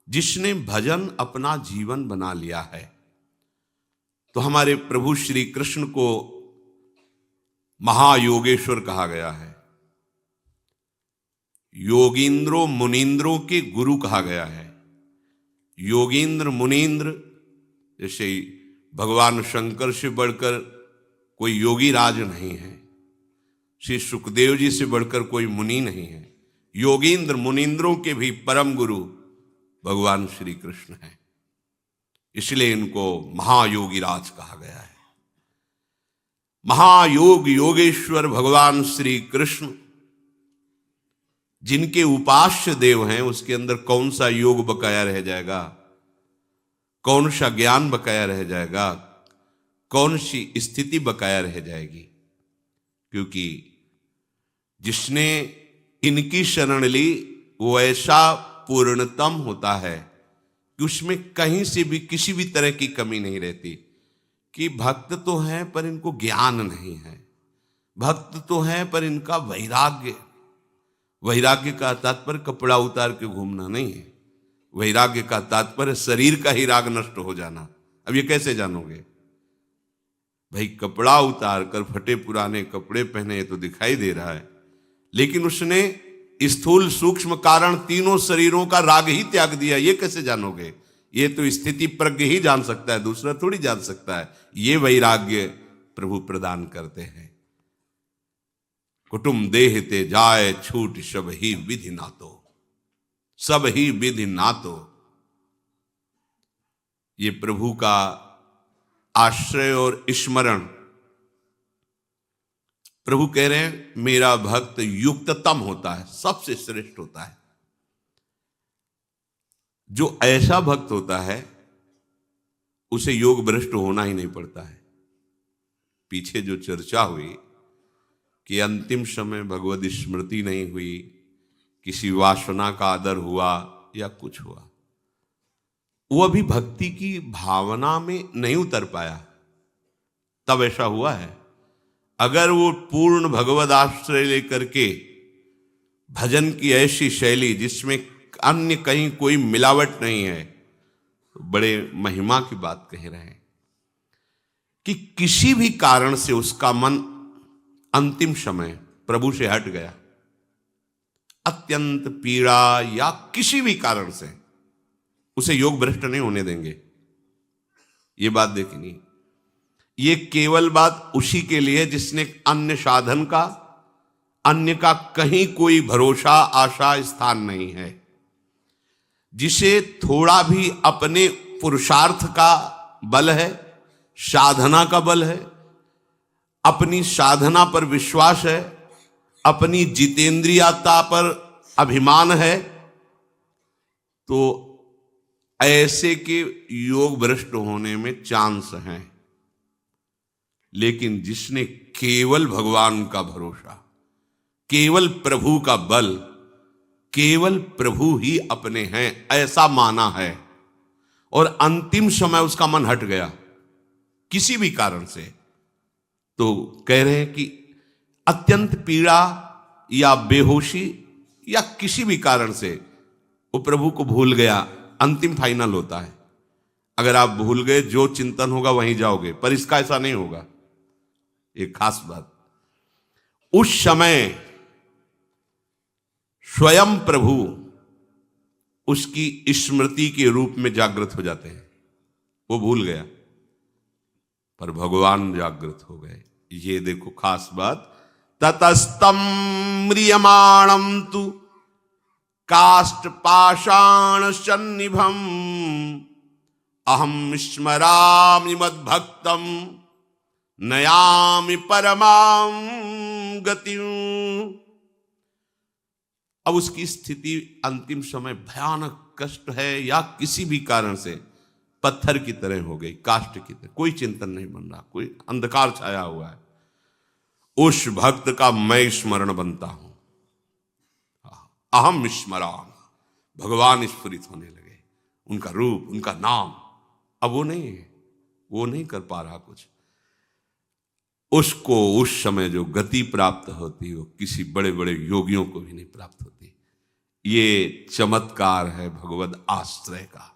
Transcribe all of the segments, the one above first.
जिसने भजन अपना जीवन बना लिया है। तो हमारे प्रभु श्री कृष्ण को महायोगेश्वर कहा गया है, योगींद्रों मुनींद्रों के गुरु कहा गया है। योगींद्र मुनींद्र, जैसे भगवान शंकर से बढ़कर कोई योगी राज नहीं है, श्री सुखदेव जी से बढ़कर कोई मुनि नहीं है। योगींद्र मुनींद्रों के भी परम गुरु भगवान श्री कृष्ण हैं, इसलिए इनको महायोगी राज कहा गया है। महायोग योगेश्वर भगवान श्री कृष्ण जिनके उपास्य देव हैं, उसके अंदर कौन सा योग बकाया रह जाएगा, कौन सा ज्ञान बकाया रह जाएगा, कौन सी स्थिति बकाया रह जाएगी। क्योंकि जिसने इनकी शरण ली वो ऐसा पूर्णतम होता है कि उसमें कहीं से भी किसी भी तरह की कमी नहीं रहती। कि भक्त तो हैं पर इनको ज्ञान नहीं है, भक्त तो हैं पर इनका वैराग्य, वैराग्य का तात्पर्य कपड़ा उतार के घूमना नहीं है, वैराग्य का तात्पर्य शरीर का ही राग नष्ट हो जाना। अब ये कैसे जानोगे भाई, कपड़ा उतार कर फटे पुराने कपड़े पहने तो दिखाई दे रहा है, लेकिन उसने स्थूल सूक्ष्म कारण तीनों शरीरों का राग ही त्याग दिया, ये कैसे जानोगे। ये तो स्थिति प्रज्ञ ही जान सकता है, दूसरा थोड़ी जान सकता है। ये वैराग्य प्रभु प्रदान करते हैं। कुटुम देह ते जाए छूट सब ही विधि नातो, सब ही विधि नातो। ये प्रभु का आश्रय और स्मरण। प्रभु कह रहे हैं मेरा भक्त युक्ततम होता है, सबसे श्रेष्ठ होता है। जो ऐसा भक्त होता है उसे योग भ्रष्ट होना ही नहीं पड़ता है। पीछे जो चर्चा हुई कि अंतिम समय भगवद स्मृति नहीं हुई, किसी वासना का आदर हुआ या कुछ हुआ, वो अभी भक्ति की भावना में नहीं उतर पाया, तब ऐसा हुआ है। अगर वो पूर्ण भगवद आश्रय लेकर के भजन की ऐसी शैली जिसमें अन्य कहीं कोई मिलावट नहीं है, तो बड़े महिमा की बात कह रहे हैं कि किसी भी कारण से उसका मन अंतिम समय प्रभु से हट गया, अत्यंत पीड़ा या किसी भी कारण से, उसे योग भ्रष्ट नहीं होने देंगे। ये बात देखनी, ये केवल बात उसी के लिए जिसने अन्य साधन का, अन्य का कहीं कोई भरोसा आशा स्थान नहीं है, जिसे थोड़ा भी अपने पुरुषार्थ का बल है, साधना का बल है, अपनी साधना पर विश्वास है, अपनी जितेंद्रियता पर अभिमान है, तो ऐसे के योग भ्रष्ट होने में चांस हैं। लेकिन जिसने केवल भगवान का भरोसा, केवल प्रभु का बल, केवल प्रभु ही अपने हैं ऐसा माना है, और अंतिम समय उसका मन हट गया किसी भी कारण से, तो कह रहे हैं कि अत्यंत पीड़ा या बेहोशी या किसी भी कारण से वो प्रभु को भूल गया, अंतिम फाइनल होता है। अगर आप भूल गए, जो चिंतन होगा वहीं जाओगे, पर इसका ऐसा नहीं होगा। एक खास बात, उस समय स्वयं प्रभु उसकी स्मृति के रूप में जागृत हो जाते हैं। वो भूल गया पर भगवान जागृत हो गए। ये देखो खास बात, ततस्तम म्रियमाणम तु काष्ठ पाषाण सन्निभम अहम स्मरामि मद्भक्तम नयामि परमां गतिम्। अब उसकी स्थिति अंतिम समय भयानक कष्ट है या किसी भी कारण से पत्थर की तरह हो गई, काष्ठ की तरह, कोई चिंतन नहीं बन रहा, कोई अंधकार छाया हुआ है। उस भक्त का मैं स्मरण बनता हूं, अहम स्मराम, भगवान स्फुरित होने लगे, उनका रूप, उनका नाम। अब वो नहीं है, वो नहीं कर पा रहा कुछ। उसको उस समय जो गति प्राप्त होती है वो किसी बड़े बड़े योगियों को भी नहीं प्राप्त होती। ये चमत्कार है भगवद आश्रय का।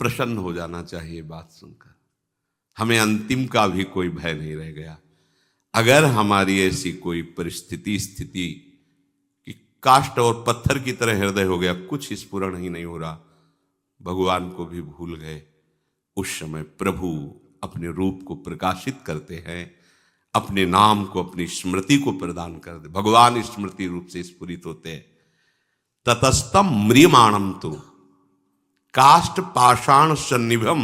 प्रसन्न हो जाना चाहिए बात सुनकर। हमें अंतिम का भी कोई भय नहीं रह गया। अगर हमारी ऐसी कोई परिस्थिति स्थिति कि काष्ठ और पत्थर की तरह हृदय हो गया, कुछ स्फुरण ही नहीं हो रहा, भगवान को भी भूल गए, उस समय प्रभु अपने रूप को प्रकाशित करते हैं, अपने नाम को, अपनी स्मृति को प्रदान कर दे। भगवान स्मृति रूप से स्फुरित होते हैं। ततस्तम म्रियमाणम तो काष्ठ पाषाण सन्निभम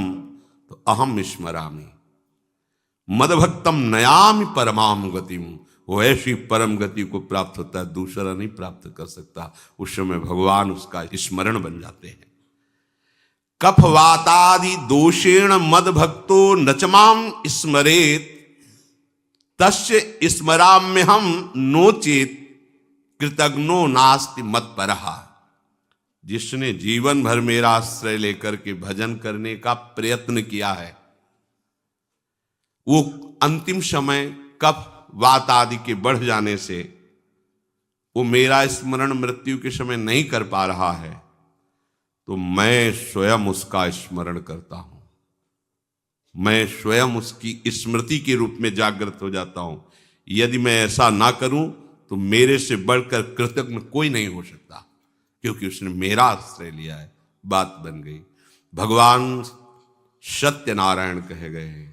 तो अहम स्मरामि मदभक्तम नयामि परमाम गतिम। वो ऐसी परम गति को प्राप्त होता है, दूसरा नहीं प्राप्त कर सकता। उस समय भगवान उसका स्मरण बन जाते हैं। कफवातादि दोषेण मद भक्तो नचमाम स्मरेत तस्य स्मराम्य हम नोचेत कृतज्ञो नास्ति मत परहा। जिसने जीवन भर मेरा आश्रय लेकर के भजन करने का प्रयत्न किया है, वो अंतिम समय कफ वात आदि के बढ़ जाने से वो मेरा स्मरण मृत्यु के समय नहीं कर पा रहा है, तो मैं स्वयं उसका स्मरण करता हूं। मैं स्वयं उसकी स्मृति के रूप में जागृत हो जाता हूं। यदि मैं ऐसा ना करूं तो मेरे से बढ़कर कृतज्ञ कोई नहीं हो सकता, क्योंकि उसने मेरा आश्रय लिया है। बात बन गई। भगवान सत्यनारायण कहे गए हैं।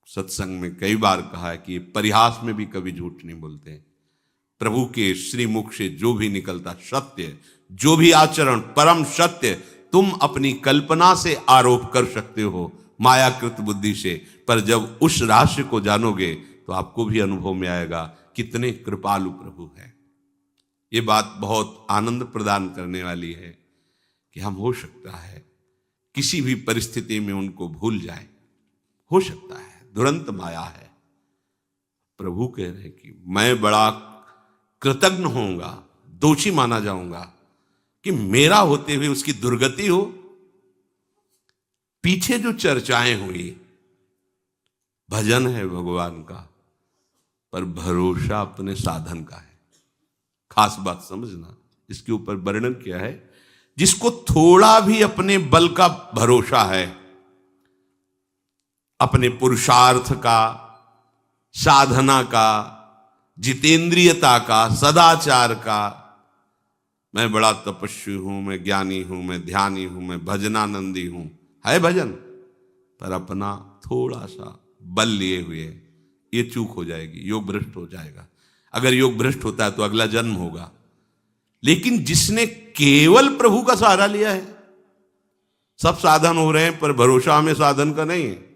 सत्संग में कई बार कहा है कि परिहास में भी कभी झूठ नहीं बोलते। प्रभु के श्रीमुख से जो भी निकलता सत्य, जो भी आचरण परम सत्य। तुम अपनी कल्पना से आरोप कर सकते हो, मायाकृत बुद्धि से, पर जब उस रहस्य को जानोगे तो आपको भी अनुभव में आएगा कितने कृपालु प्रभु हैं। ये बात बहुत आनंद प्रदान करने वाली है कि हम हो सकता है किसी भी परिस्थिति में उनको भूल जाए। हो सकता है, दुरंत माया है। प्रभु कह रहे हैं कि मैं बड़ा कृतज्ञ होऊंगा, दोषी माना जाऊंगा कि मेरा होते हुए उसकी दुर्गति हो। पीछे जो चर्चाएं हुई, भजन है भगवान का, पर भरोसा अपने साधन का है। खास बात समझना, इसके ऊपर वर्णन किया है। जिसको थोड़ा भी अपने बल का भरोसा है, अपने पुरुषार्थ का, साधना का, जितेंद्रियता का, सदाचार का, मैं बड़ा तपस्वी हूं, मैं ज्ञानी हूं, मैं ध्यानी हूं, मैं भजनानंदी हूं, है भजन, पर अपना थोड़ा सा बल लिए हुए, ये चूक हो जाएगी, योग भ्रष्ट हो जाएगा। अगर योग भ्रष्ट होता है तो अगला जन्म होगा। लेकिन जिसने केवल प्रभु का सहारा लिया है, सब साधन हो रहे हैं पर भरोसा हमें साधन का नहीं है।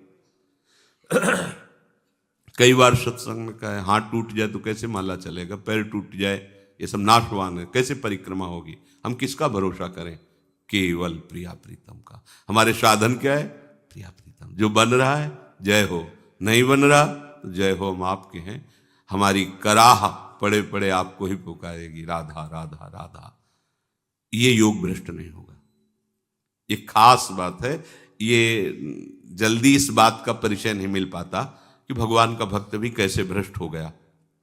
कई बार सत्संग में कहा है, हाथ टूट जाए तो कैसे माला चलेगा, पैर टूट जाए ये सब नाशवान है, कैसे परिक्रमा होगी। हम किसका भरोसा करें? केवल प्रिया प्रीतम का। हमारे साधन क्या है? प्रिया प्रीतम। जो बन रहा है जय हो, नहीं बन रहा तो जय हो, हम आपके हैं। हमारी कराह पड़े पड़े आपको ही पुकारेगी, राधा राधा राधा। ये योग भ्रष्ट नहीं होगा। ये खास बात है। ये जल्दी इस बात का परिचय नहीं मिल पाता कि भगवान का भक्त भी कैसे भ्रष्ट हो गया,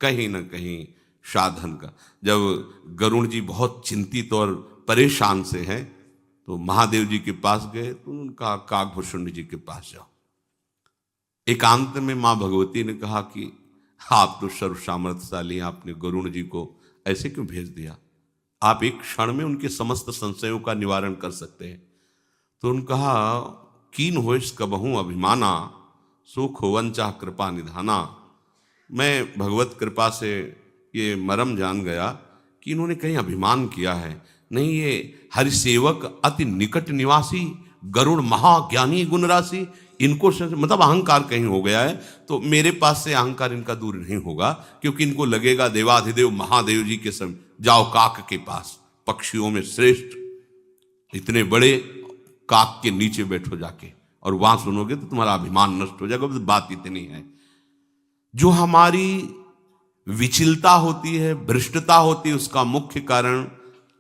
कहीं ना कहीं साधन का। जब गरुण जी बहुत चिंतित और परेशान से हैं तो महादेव जी के पास गए तो उनका काकभूषण जी के पास जाओ। एकांत में मां भगवती ने कहा कि आप तो सर्व सामर्थ्यशाली, आपने गरुण जी को ऐसे क्यों भेज दिया? आप एक क्षण में उनके समस्त संशयों का निवारण कर सकते हैं। तो उन्होंने कहा, कीन होइस कबहूं अभिमाना, सो खोवन चाह कृपा निधाना। मैं भगवत कृपा से ये मरम जान गया कि इन्होंने कहीं अभिमान किया है नहीं। ये हरिसेवक अति निकट निवासी, गरुड़ महाज्ञानी गुण राशि, इनको मतलब अहंकार कहीं हो गया है। तो मेरे पास से अहंकार इनका दूर नहीं होगा, क्योंकि इनको लगेगा देवाधिदेव महादेव जी के समय जाओ काक के पास, पक्षियों में श्रेष्ठ, इतने बड़े काक के नीचे बैठो जाके और वहां सुनोगे तो तुम्हारा अभिमान नष्ट हो जाएगा। बस बात इतनी है। जो हमारी विचलता होती है, भ्रष्टता होती है, उसका मुख्य कारण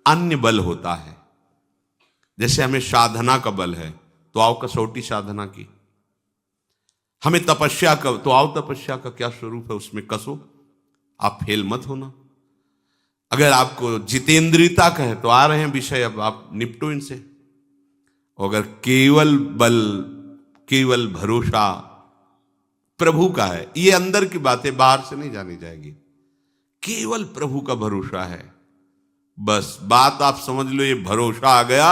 अन्य बल होता है। जैसे हमें साधना का बल है तो आओ कसौटी साधना की, हमें तपस्या का तो आओ तपस्या का क्या स्वरूप है उसमें कसो, आप फेल मत होना। अगर आपको जितेंद्रियता कहे तो आ रहे हैं विषय, अब आप निपटो इनसे। अगर केवल बल, केवल भरोसा प्रभु का है, ये अंदर की बातें बाहर से नहीं जानी जाएगी, केवल प्रभु का भरोसा है, बस बात आप समझ लो, ये भरोसा आ गया,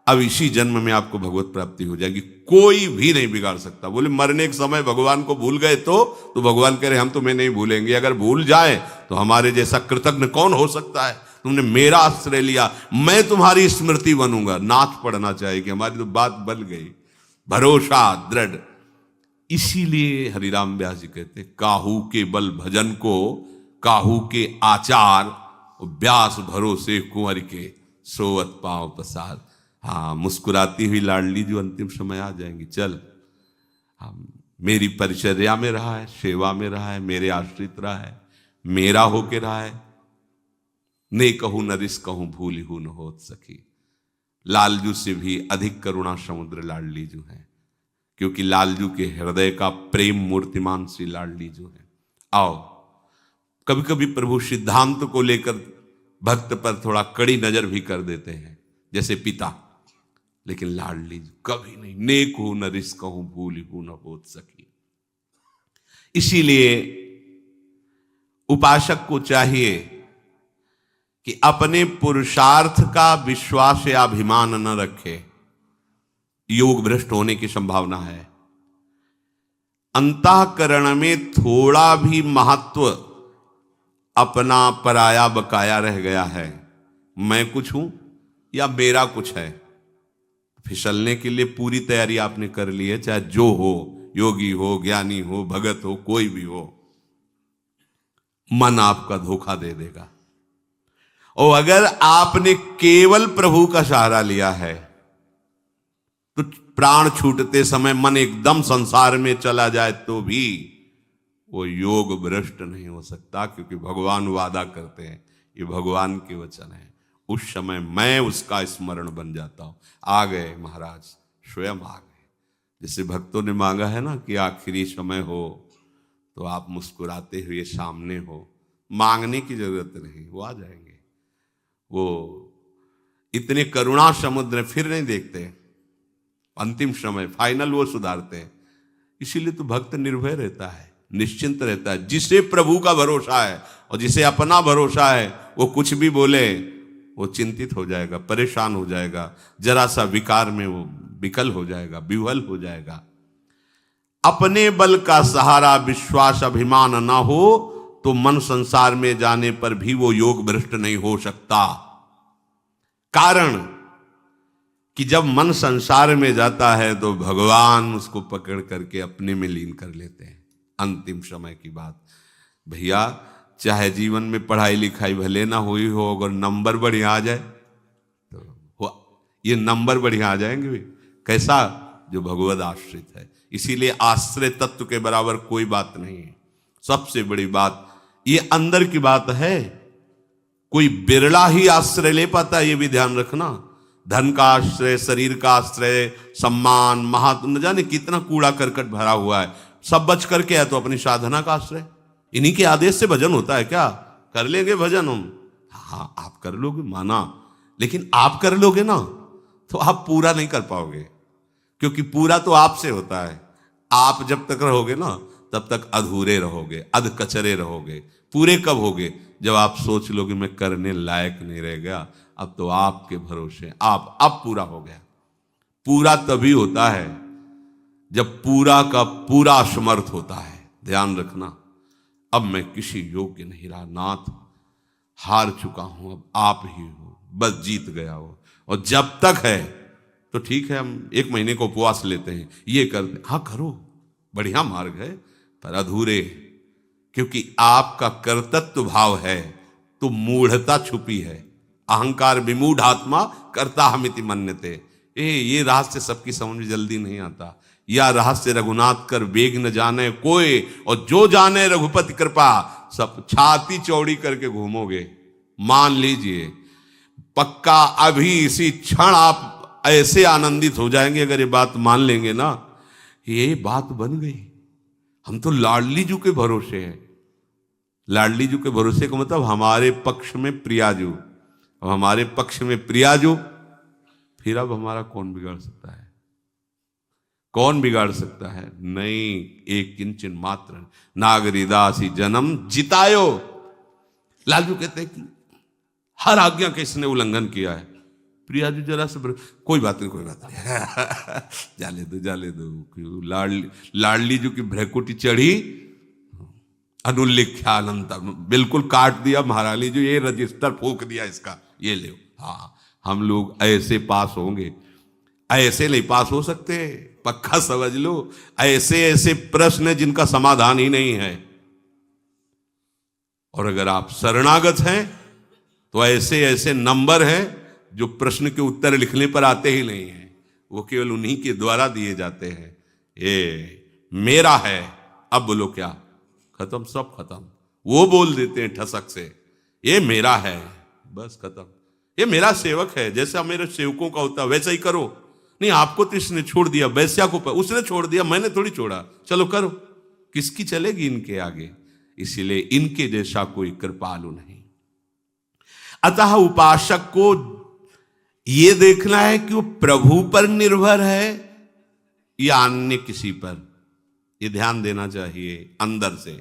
अब इसी जन्म में आपको भगवत प्राप्ति हो जाएगी, कोई भी नहीं बिगाड़ सकता। बोले मरने के समय भगवान को भूल गए तो भगवान कह रहे हम तुम्हें नहीं भूलेंगे, अगर भूल जाए तो हमारे जैसा कृतज्ञ कौन हो सकता है, तुमने मेरा आश्रय लिया, मैं तुम्हारी स्मृति बनूंगा। नाथ पढ़ना चाहिए कि हमारी तो बात बन गई, भरोसा दृढ़। इसीलिए हरिराम व्यास जी कहते काहू के बल भजन को, काहू के आचार, व्यास भरोसे कुंवर के, सोवत पांव प्रसाद। हाँ, मुस्कुराती हुई लाडली जो अंतिम समय आ जाएंगी, चल हम मेरी परिचर्या में रहा है, सेवा में रहा है, मेरे आश्रित रहा है, मेरा होके रहा है, ने कहूं न रिस कहूं भूल हूं न होत सकी। लालजू से भी अधिक करुणा समुद्र लाडली जो है, क्योंकि लालजू के हृदय का प्रेम मूर्तिमान श्री लाडली जो है। आओ, कभी कभी प्रभु सिद्धांत को लेकर भक्त पर थोड़ा कड़ी नजर भी कर देते हैं, जैसे पिता, लेकिन लाडली कभी नहीं, नेक हो न रिस कहूं भूल हूं न होत सकी। इसीलिए उपासक को चाहिए कि अपने पुरुषार्थ का विश्वास या अभिमान न रखे, योग भ्रष्ट होने की संभावना है। अंतःकरण में थोड़ा भी महत्व अपना पराया बकाया रह गया है, मैं कुछ हूं या मेरा कुछ है, फिसलने के लिए पूरी तैयारी आपने कर ली है, चाहे जो हो, योगी हो, ज्ञानी हो, भगत हो, कोई भी हो, मन आपका धोखा दे देगा। और अगर आपने केवल प्रभु का सहारा लिया है तो प्राण छूटते समय मन एकदम संसार में चला जाए तो भी वो योग भ्रष्ट नहीं हो सकता, क्योंकि भगवान वादा करते हैं, ये भगवान के वचन है, उस समय मैं उसका स्मरण बन जाता हूं। आ गए महाराज, स्वयं आ गए। जैसे भक्तों ने मांगा है ना कि आखिरी समय हो तो आप मुस्कुराते हुए सामने हो, मांगने की जरूरत नहीं, वो आ जाएंगे। वो इतने करुणा समुद्र फिर नहीं देखते, अंतिम समय फाइनल वो सुधारते हैं। इसीलिए तो भक्त निर्भय रहता है, निश्चिंत रहता है। जिसे प्रभु का भरोसा है और जिसे अपना भरोसा है, वो कुछ भी बोले वो चिंतित हो जाएगा, परेशान हो जाएगा, जरा सा विकार में वो विकल हो जाएगा, विह्वल हो जाएगा। अपने बल का सहारा विश्वास अभिमान ना हो तो मन संसार में जाने पर भी वो योग भ्रष्ट नहीं हो सकता। कारण कि जब मन संसार में जाता है तो भगवान उसको पकड़ करके अपने में लीन कर लेते हैं। अंतिम समय की बात भैया, चाहे जीवन में पढ़ाई लिखाई भले ना हुई हो, अगर नंबर बढ़िया आ जाए तो ये नंबर बढ़िया आ जाएंगे भी। कैसा? जो भगवद आश्रित है। इसीलिए आश्रय तत्व के बराबर कोई बात नहीं है। सबसे बड़ी बात ये अंदर की बात है, कोई बिरला ही आश्रय ले पाता है, ये भी ध्यान रखना। धन का आश्रय, शरीर का आश्रय, सम्मान, न जाने कितना कूड़ा करकट भरा हुआ है, सब बच करके है तो अपनी साधना का आश्रय। इन्हीं के आदेश से भजन होता है क्या? कर लेंगे भजन हम, हाँ आप कर लोगे माना, लेकिन आप कर लोगे ना तो आप पूरा नहीं कर पाओगे, क्योंकि पूरा तो आपसे होता है। आप जब तक रहोगे ना तब तक अधूरे रहोगे, अधकचरे रहोगे। पूरे कब होगे? जब आप सोच लोगे मैं करने लायक नहीं रह गया, अब तो आपके भरोसे आप अब पूरा हो गया। पूरा तभी होता है जब पूरा का पूरा समर्थ होता है। ध्यान रखना, अब मैं किसी योग्य नहीं रहा, नाथ हार चुका हूं, अब आप ही हो, बस जीत गया हो। और जब तक है तो ठीक है, हम 1 महीने को उपवास लेते हैं, ये करते, हाँ करो, बढ़िया मार्ग है, पर अधूरे, क्योंकि आपका कर्तृत्व भाव है तो मूढ़ता छुपी है। अहंकार विमूढ़ आत्मा करता हमिति मन्यते। ये रहस्य सबकी समझ में जल्दी नहीं आता। या रहस्य रघुनाथ कर वेग न जाने कोई, और जो जाने रघुपति कृपा, सब छाती चौड़ी करके घूमोगे। मान लीजिए पक्का अभी इसी क्षण आप ऐसे आनंदित हो जाएंगे अगर ये बात मान लेंगे ना, ये बात बन गई, हम तो लाडली जू के भरोसे हैं। लाडली जी के भरोसे का मतलब हमारे पक्ष में प्रियाजू। अब हमारे पक्ष में प्रियाजू, फिर अब हमारा कौन बिगाड़ सकता है? कौन बिगाड़ सकता है? नहीं, एक किंचन मात्र नागरिदासी जन्म जितायो। लालजू कहते हैं कि हर आज्ञा का इसने उल्लंघन किया है। प्रियाजू जरा से कोई बात नहीं, कोई बात नहीं जाले दो, जाले दो। लाडली जी की भ्रकुटी चढ़ी, अनुल्लेख्यानंता, बिल्कुल काट दिया महारानी जी, ये रजिस्टर फूंक दिया इसका, ये ले। हाँ, हम लोग ऐसे पास होंगे, ऐसे नहीं पास हो सकते, पक्का समझ लो। ऐसे ऐसे प्रश्न है जिनका समाधान ही नहीं है। और अगर आप शरणागत हैं तो ऐसे ऐसे नंबर हैं जो प्रश्न के उत्तर लिखने पर आते ही नहीं हैं, वो केवल उन्हीं के द्वारा दिए जाते हैं। ये मेरा है, अब बोलो क्या? खत्म, सब खत्म। वो बोल देते हैं ठसक से, ये मेरा है, बस खत्म। ये मेरा सेवक है, जैसा मेरे सेवकों का होता है वैसा ही करो। नहीं, आपको तो इसने छोड़ दिया, वैश्या को उसने छोड़ दिया, मैंने थोड़ी छोड़ा, चलो करो। किसकी चलेगी इनके आगे? इसीलिए इनके जैसा कोई कृपालु नहीं। अतः उपासक को यह देखना है कि वो प्रभु पर निर्भर है या अन्य किसी पर, ये ध्यान देना चाहिए अंदर से।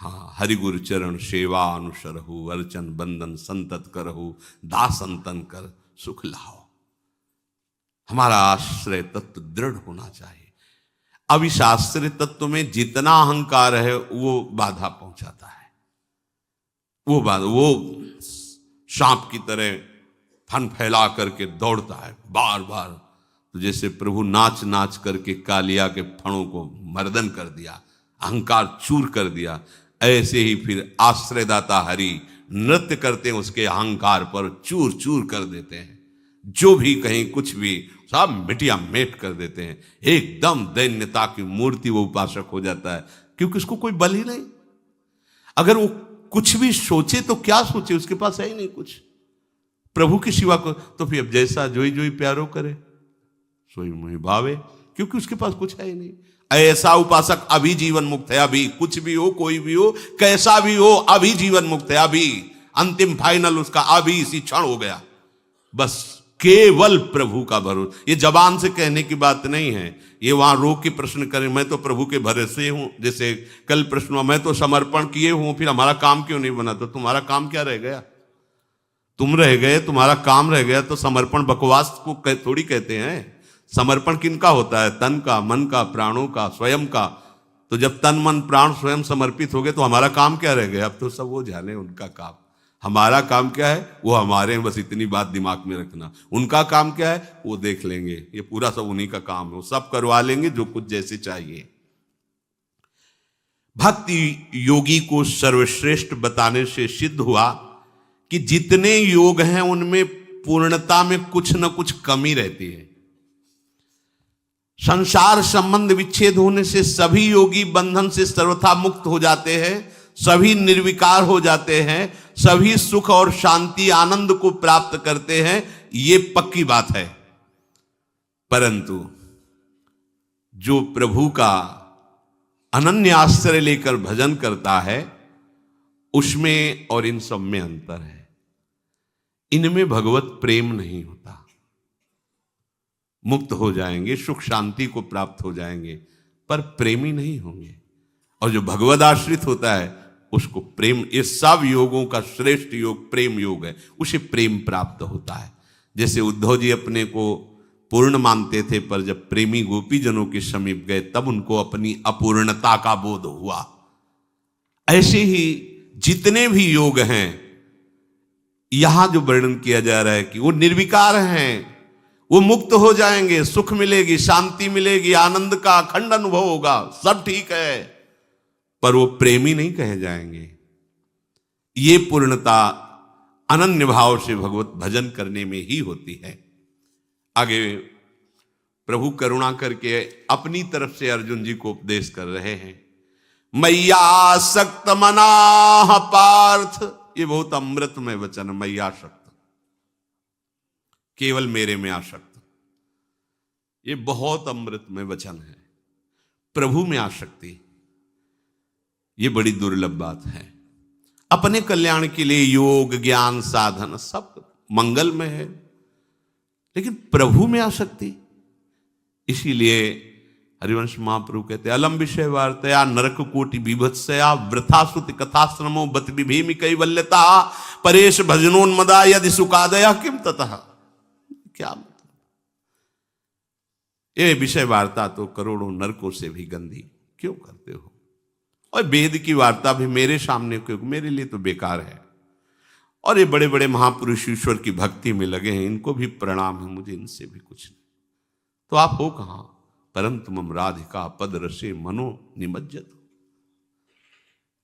हाँ, हरिगुरु चरण सेवा अनुसरहु, अर्चन बंदन संतत करहु, दासंतन कर सुख लाओ। हमारा आश्रय तत्व दृढ़ होना चाहिए। अब इस आश्रय तत्व में जितना अहंकार है वो बाधा पहुंचाता है। वो सांप की तरह फन फैला करके दौड़ता है बार बार। तो जैसे प्रभु नाच नाच करके कालिया के फणों को मर्दन कर दिया, अहंकार चूर कर दिया, ऐसे ही फिर आश्रयदाता हरि नृत्य करते हैं उसके अहंकार पर, चूर चूर कर देते हैं। जो भी कहीं कुछ भी सब मिटिया मेट कर देते हैं। एकदम दैन्यता की मूर्ति वो उपासक हो जाता है, क्योंकि उसको कोई बल ही नहीं। अगर वो कुछ भी सोचे तो क्या सोचे, उसके पास है ही नहीं कुछ प्रभु की सिवा को। तो फिर जैसा जोई जोई प्यारो करे सोई मुहि भावे, क्योंकि उसके पास कुछ है ही नहीं। ऐसा उपासक अभी जीवन मुक्त है। अभी कुछ भी हो, कोई भी हो, कैसा भी हो, अभी जीवन मुक्त है। अभी अंतिम फाइनल उसका अभी इसी क्षण हो गया। बस केवल प्रभु का भरोसा। ये जबान से कहने की बात नहीं है, ये वहां रो के प्रश्न करें, मैं तो प्रभु के भरोसे हूं। जैसे कल प्रश्न हुआ, मैं तो समर्पण किए हूं, फिर हमारा काम क्यों नहीं बना? तो तुम्हारा काम क्या रह गया? तुम रह गए, तुम्हारा काम रह गया। तो समर्पण बकवास को थोड़ी कहते हैं। समर्पण किनका होता है? तन का, मन का, प्राणों का, स्वयं का। तो जब तन मन प्राण स्वयं समर्पित हो गए तो हमारा काम क्या रह गया? अब तो सब वो जाने उनका काम। हमारा काम क्या है वो हमारे, बस इतनी बात दिमाग में रखना। उनका काम क्या है वो देख लेंगे, ये पूरा सब उन्हीं का काम है, वो सब करवा लेंगे जो कुछ जैसे चाहिए। भक्ति योगी को सर्वश्रेष्ठ बताने से सिद्ध हुआ कि जितने योग हैं उनमें पूर्णता में कुछ न कुछ कमी रहती है। संसार संबंध विच्छेद होने से सभी योगी बंधन से सर्वथा मुक्त हो जाते हैं, सभी निर्विकार हो जाते हैं, सभी सुख और शांति आनंद को प्राप्त करते हैं, ये पक्की बात है। परंतु जो प्रभु का अनन्य आश्रय लेकर भजन करता है उसमें और इन सब में अंतर है। इनमें भगवत प्रेम नहीं होता। मुक्त हो जाएंगे, सुख शांति को प्राप्त हो जाएंगे, पर प्रेमी नहीं होंगे। और जो भगवद आश्रित होता है उसको प्रेम, ये सब योगों का श्रेष्ठ योग प्रेम योग है, उसे प्रेम प्राप्त होता है। जैसे उद्धव जी अपने को पूर्ण मानते थे, पर जब प्रेमी गोपी जनों के समीप गए तब उनको अपनी अपूर्णता का बोध हुआ। ऐसे ही जितने भी योग हैं, यहां जो वर्णन किया जा रहा है कि वो निर्विकार हैं, वो मुक्त हो जाएंगे, सुख मिलेगी, शांति मिलेगी, आनंद का अखंड अनुभव होगा, सब ठीक है, पर वो प्रेमी नहीं कहे जाएंगे। ये पूर्णता अनन्य भाव से भगवत भजन करने में ही होती है। आगे प्रभु करुणा करके अपनी तरफ से अर्जुन जी को उपदेश कर रहे हैं। मय्यासक्त मनाः पार्थ, ये बहुत अमृतमय वचन। मय्यासक्त, केवल मेरे में आसक्त, ये बहुत अमृतमय वचन है। प्रभु में आसक्ति ये बड़ी दुर्लभ बात है। अपने कल्याण के लिए योग ज्ञान साधन सब मंगल में है, लेकिन प्रभु में आसक्ति। इसीलिए हरिवंश महाप्रभु कहते अलम विषय वार्तया नरक कोटि बीभत्सया वृथा सुति कथाश्रमो बत विभीमि कैवल्यता परेश भजनोन्मदा यदि सुखादया किम ततः। क्या मतलब? ये विषय वार्ता तो करोड़ों नरकों से भी गंदी क्यों करते हो? और वेद की वार्ता भी मेरे सामने, क्योंकि मेरे लिए तो बेकार है। और ये बड़े बड़े महापुरुष ईश्वर की भक्ति में लगे हैं, इनको भी प्रणाम है, मुझे इनसे भी कुछ नहीं। तो आप हो कहां? परंतु मम राधिका पद रसे मनो निमज्जत।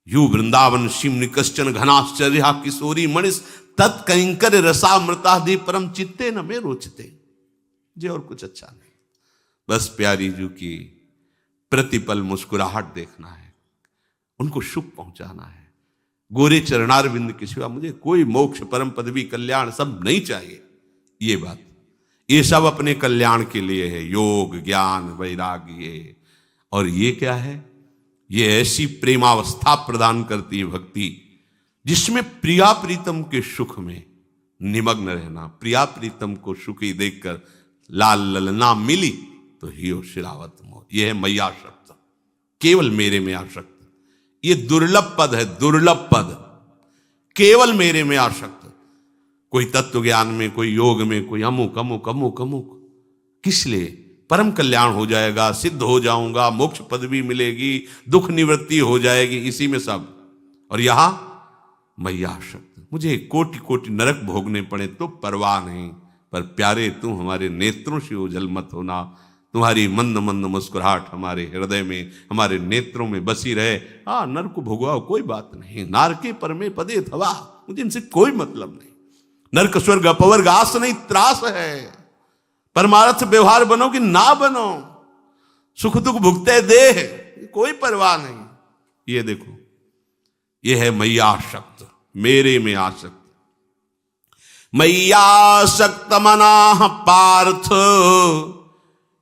यू वृंदावन शिम कश्चन घनाश्चर्या किशोरी मणिस तत्कंकर रसामृता दे परम चित्ते न में रोचते। जे और कुछ अच्छा नहीं, बस प्यारी जू की प्रतिपल मुस्कुराहट देखना है, उनको सुख पहुंचाना है। गोरे चरणारविंद के सिवा मुझे कोई मोक्ष परम पदवी कल्याण सब नहीं चाहिए। ये बात, ये सब अपने कल्याण के लिए है, योग ज्ञान वैराग्य। और ये क्या है? ये ऐसी प्रेमावस्था प्रदान करती है भक्ति जिसमें प्रिया प्रीतम के सुख में निमग्न रहना। प्रिया प्रीतम को सुखी देखकर लाल ललना मिली तो हियो शिरावत मोह। यह है मैया शब्द, केवल मेरे में आसक्त। ये दुर्लभ पद है, दुर्लभ पद, केवल मेरे में आसक्त। कोई तत्व ज्ञान में, कोई योग में, कोई अमुक अमुक अमुक अमुक। किस लिए? परम कल्याण हो जाएगा, सिद्ध हो जाऊंगा, मोक्ष पदवी मिलेगी, दुख निवृत्ति हो जाएगी, इसी में सब। और यहां मैया शब्द, मुझे कोटि कोटि नरक भोगने पड़े तो परवाह नहीं, पर प्यारे तुम हमारे नेत्रों से ओझल मत होना। तुम्हारी मंद मंद मुस्कुराहट हमारे हृदय में, हमारे नेत्रों में बसी रहे। नर को भोगवाओ, कोई बात नहीं। नारके परमे पदे थवा, मुझे इनसे कोई मतलब नहीं। नरक स्वर्ग अपवर्ग आस नहीं त्रास है। परमार्थ व्यवहार बनो कि ना बनो, सुख दुख भुगते देह, कोई परवाह नहीं। ये देखो, ये है मैया आसक्त, मेरे में आसक्त। मैयासक्त मनाः पार्थ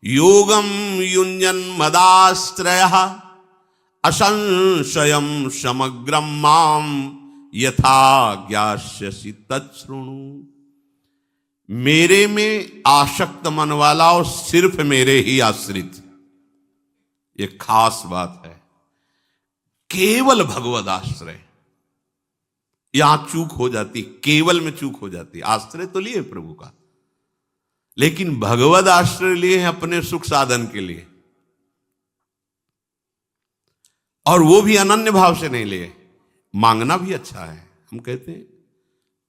योगम युञ्जन मदाश्रयः असंशयम समग्रम माम यथा ज्ञास्यसि तच्छृणु। मेरे में आसक्त मन वाला और सिर्फ मेरे ही आश्रित, ये खास बात है। केवल भगवद आश्रय, यहां चूक हो जाती, केवल में चूक हो जाती। आश्रय तो लिए प्रभु का, लेकिन भगवद आश्रय लिए हैं अपने सुख साधन के लिए, और वो भी अनन्य भाव से नहीं लिए। मांगना भी अच्छा है, हम कहते हैं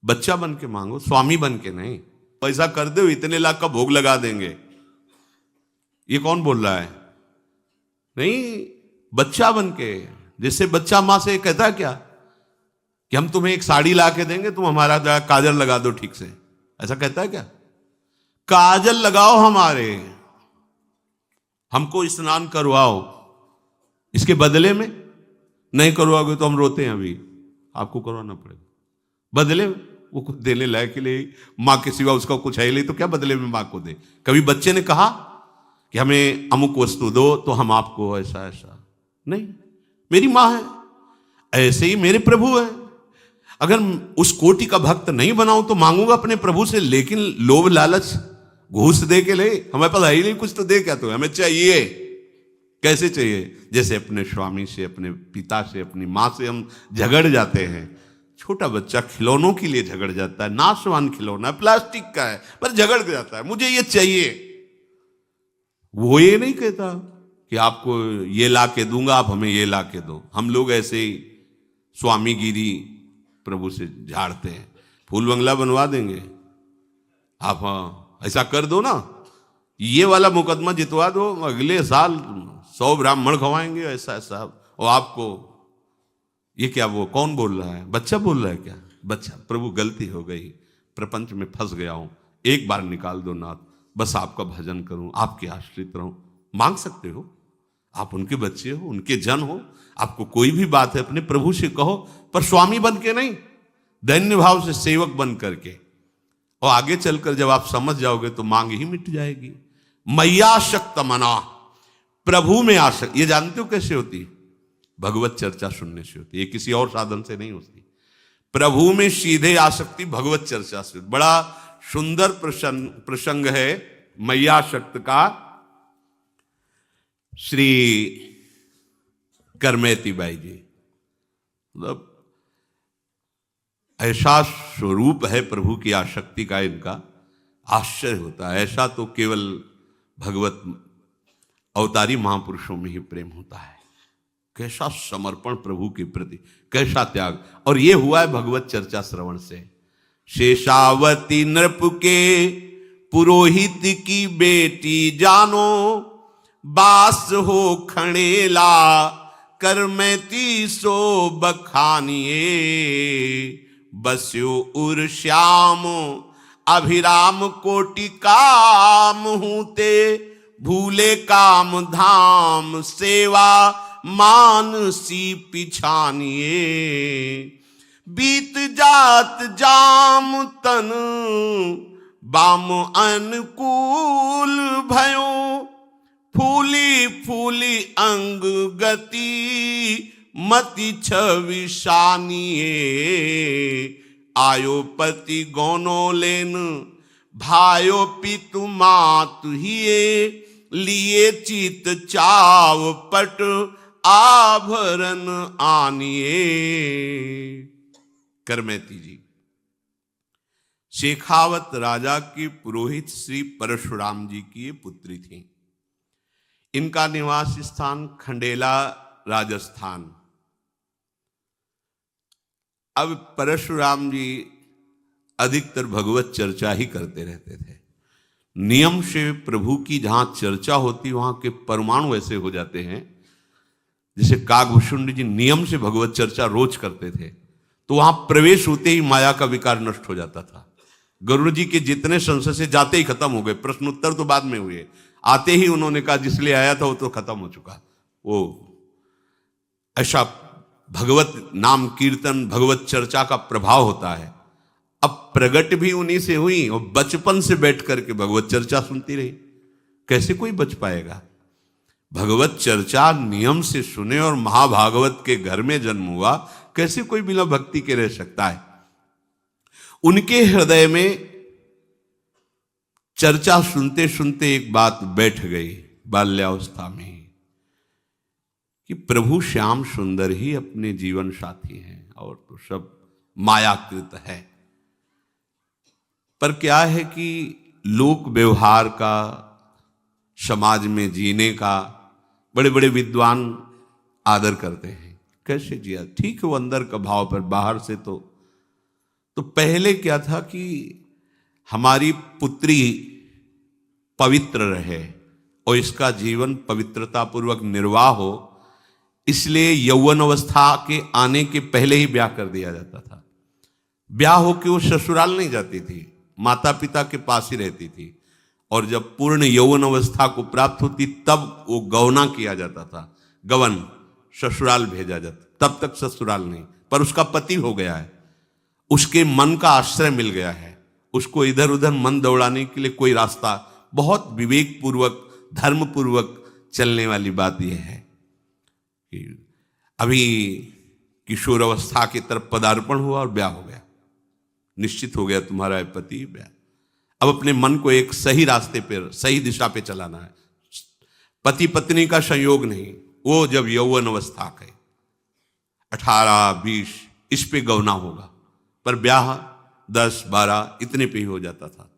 बच्चा बन के मांगो, स्वामी बन के नहीं। पैसा कर दो, इतने लाख का भोग लगा देंगे, ये कौन बोल रहा है? नहीं, बच्चा बन के। जैसे बच्चा मां से कहता है क्या कि हम तुम्हें एक साड़ी ला के देंगे, तुम हमारा काजल लगा दो ठीक से, ऐसा कहता है क्या? काजल लगाओ हमारे, हमको स्नान करवाओ, इसके बदले में नहीं करवाओगे तो हम रोते हैं, अभी आपको करवाना पड़ेगा। बदले में वो कुछ देने लायक के लिए, मां के सिवा उसका कुछ है ही नहीं, तो क्या बदले में मां को दे? कभी बच्चे ने कहा कि हमें अमुक वस्तु दो तो हम आपको ऐसा ऐसा नहीं। मेरी मां है, ऐसे ही मेरे प्रभु है। अगर उस कोटि का भक्त नहीं बनाऊं तो मांगूंगा अपने प्रभु से, लेकिन लोभ लालच घूस दे के ले, हमारे पास है ही नहीं कुछ, तो दे क्या? तो हमें चाहिए। कैसे चाहिए? जैसे अपने स्वामी से, अपने पिता से, अपनी मां से हम झगड़ जाते हैं। छोटा बच्चा खिलौनों के लिए झगड़ जाता है, नाशवान खिलौना प्लास्टिक का है पर झगड़ जाता है, मुझे ये चाहिए। वो ये नहीं कहता कि आपको ये ला के दूंगा, आप हमें ये ला के दो। हम लोग ऐसे ही स्वामीगिरी प्रभु से झाड़ते हैं। फूल बंगला बनवा देंगे, आप ऐसा कर दो ना, ये वाला मुकदमा जितवा दो, अगले साल 100 ब्राह्मण खवाएंगे, ऐसा ऐसा। और आपको ये क्या, वो कौन बोल रहा है? बच्चा बोल रहा है क्या? बच्चा, प्रभु गलती हो गई, प्रपंच में फंस गया हूं, एक बार निकाल दो नाथ, बस आपका भजन करूं, आपके आश्रित रहूं। मांग सकते हो, आप उनके बच्चे हो, उनके जन हो, आपको कोई भी बात है अपने प्रभु से कहो, पर स्वामी बन के नहीं, दैन्य भाव से सेवक बन करके। और आगे चलकर जब आप समझ जाओगे तो मांग ही मिट जाएगी। मैयाशक्त मना, प्रभु में आसक्त। ये जानते हो कैसे होती? भगवत चर्चा सुनने से होती है, ये किसी और साधन से नहीं होती। प्रभु में सीधे आसक्ति भगवत चर्चा से। बड़ा सुंदर प्रसंग है मैया शक्त का। श्री करमेती बाई जी, मतलब ऐसा स्वरूप है प्रभु की आसक्ति का, इनका आश्चर्य होता है। ऐसा तो केवल भगवत अवतारी महापुरुषों में ही प्रेम होता है। कैसा समर्पण प्रभु के प्रति, कैसा त्याग। और ये हुआ है भगवत चर्चा श्रवण से। शेषावती नृप के पुरोहित की बेटी जानो, बास हो खणेला करमेती सो बखानिए, बस्यो उर श्याम अभिराम कोटि काम हूते, भूले काम धाम सेवा मानसी पिछानिए, बीत जात जाम तन बाम अनुकूल भयो, फूली फूली अंग गति मति छविशानिए, आयो पति गौनो लेन भायो पितु मातु हिए, लिए चित चाव पट आभरण आनिए। करमेती जी शेखावत राजा की पुरोहित श्री परशुराम जी की पुत्री थी। इनका निवास स्थान खंडेला राजस्थान। अब परशुराम जी अधिकतर भगवत चर्चा ही करते रहते थे। नियम से प्रभु की जहां चर्चा होती वहां के परमाणु ऐसे हो जाते हैं, जैसे कागभूषुंड जी नियम से भगवत चर्चा रोज करते थे, तो वहां प्रवेश होते ही माया का विकार नष्ट हो जाता था। गरुड़ जी के जितने संशय से जाते ही खत्म हो गए, प्रश्नोत्तर तो बाद में हुए, आते ही उन्होंने कहा जिसलिए आया था वो तो खत्म हो चुका। वो ऐसा भगवत नाम कीर्तन भगवत चर्चा का प्रभाव होता है। अब प्रगट भी उन्हीं से हुई और बचपन से बैठ करके भगवत चर्चा सुनती रही। कैसे कोई बच पाएगा? भगवत चर्चा नियम से सुने और महाभागवत के घर में जन्म हुआ, कैसे कोई बिना भक्ति के रह सकता है? उनके हृदय में चर्चा सुनते सुनते एक बात बैठ गई बाल्यावस्था में ही, कि प्रभु श्याम सुंदर ही अपने जीवन साथी हैं और तो सब मायाकृत है। पर क्या है कि लोक व्यवहार का, समाज में जीने का बड़े बड़े विद्वान आदर करते हैं। कैसे जिया? ठीक है वो अंदर का भाव, पर बाहर से तो पहले क्या था कि हमारी पुत्री पवित्र रहे और इसका जीवन पवित्रता पूर्वक निर्वाह हो, इसलिए यौवन अवस्था के आने के पहले ही ब्याह कर दिया जाता था। ब्याह होके वो ससुराल नहीं जाती थी, माता पिता के पास ही रहती थी, और जब पूर्ण यौवन अवस्था को प्राप्त होती तब वो गौना किया जाता था, गवन, ससुराल भेजा जाता। तब तक ससुराल नहीं, पर उसका पति हो गया है, उसके मन का आश्रय मिल गया है, उसको इधर उधर मन दौड़ाने के लिए कोई रास्ता, बहुत विवेक पूर्वक धर्म पूर्वक चलने वाली बात यह है कि अभी किशोर अवस्था की तरफ पदार्पण हुआ और ब्याह हो गया, निश्चित हो गया तुम्हारा पति ब्याह। अब अपने मन को एक सही रास्ते पर, सही दिशा पे चलाना है। पति पत्नी का संयोग नहीं, वो जब यौवन अवस्था के 18-20 इस पे गौना होगा, पर ब्याह 10-12 इतने पे ही हो जाता था,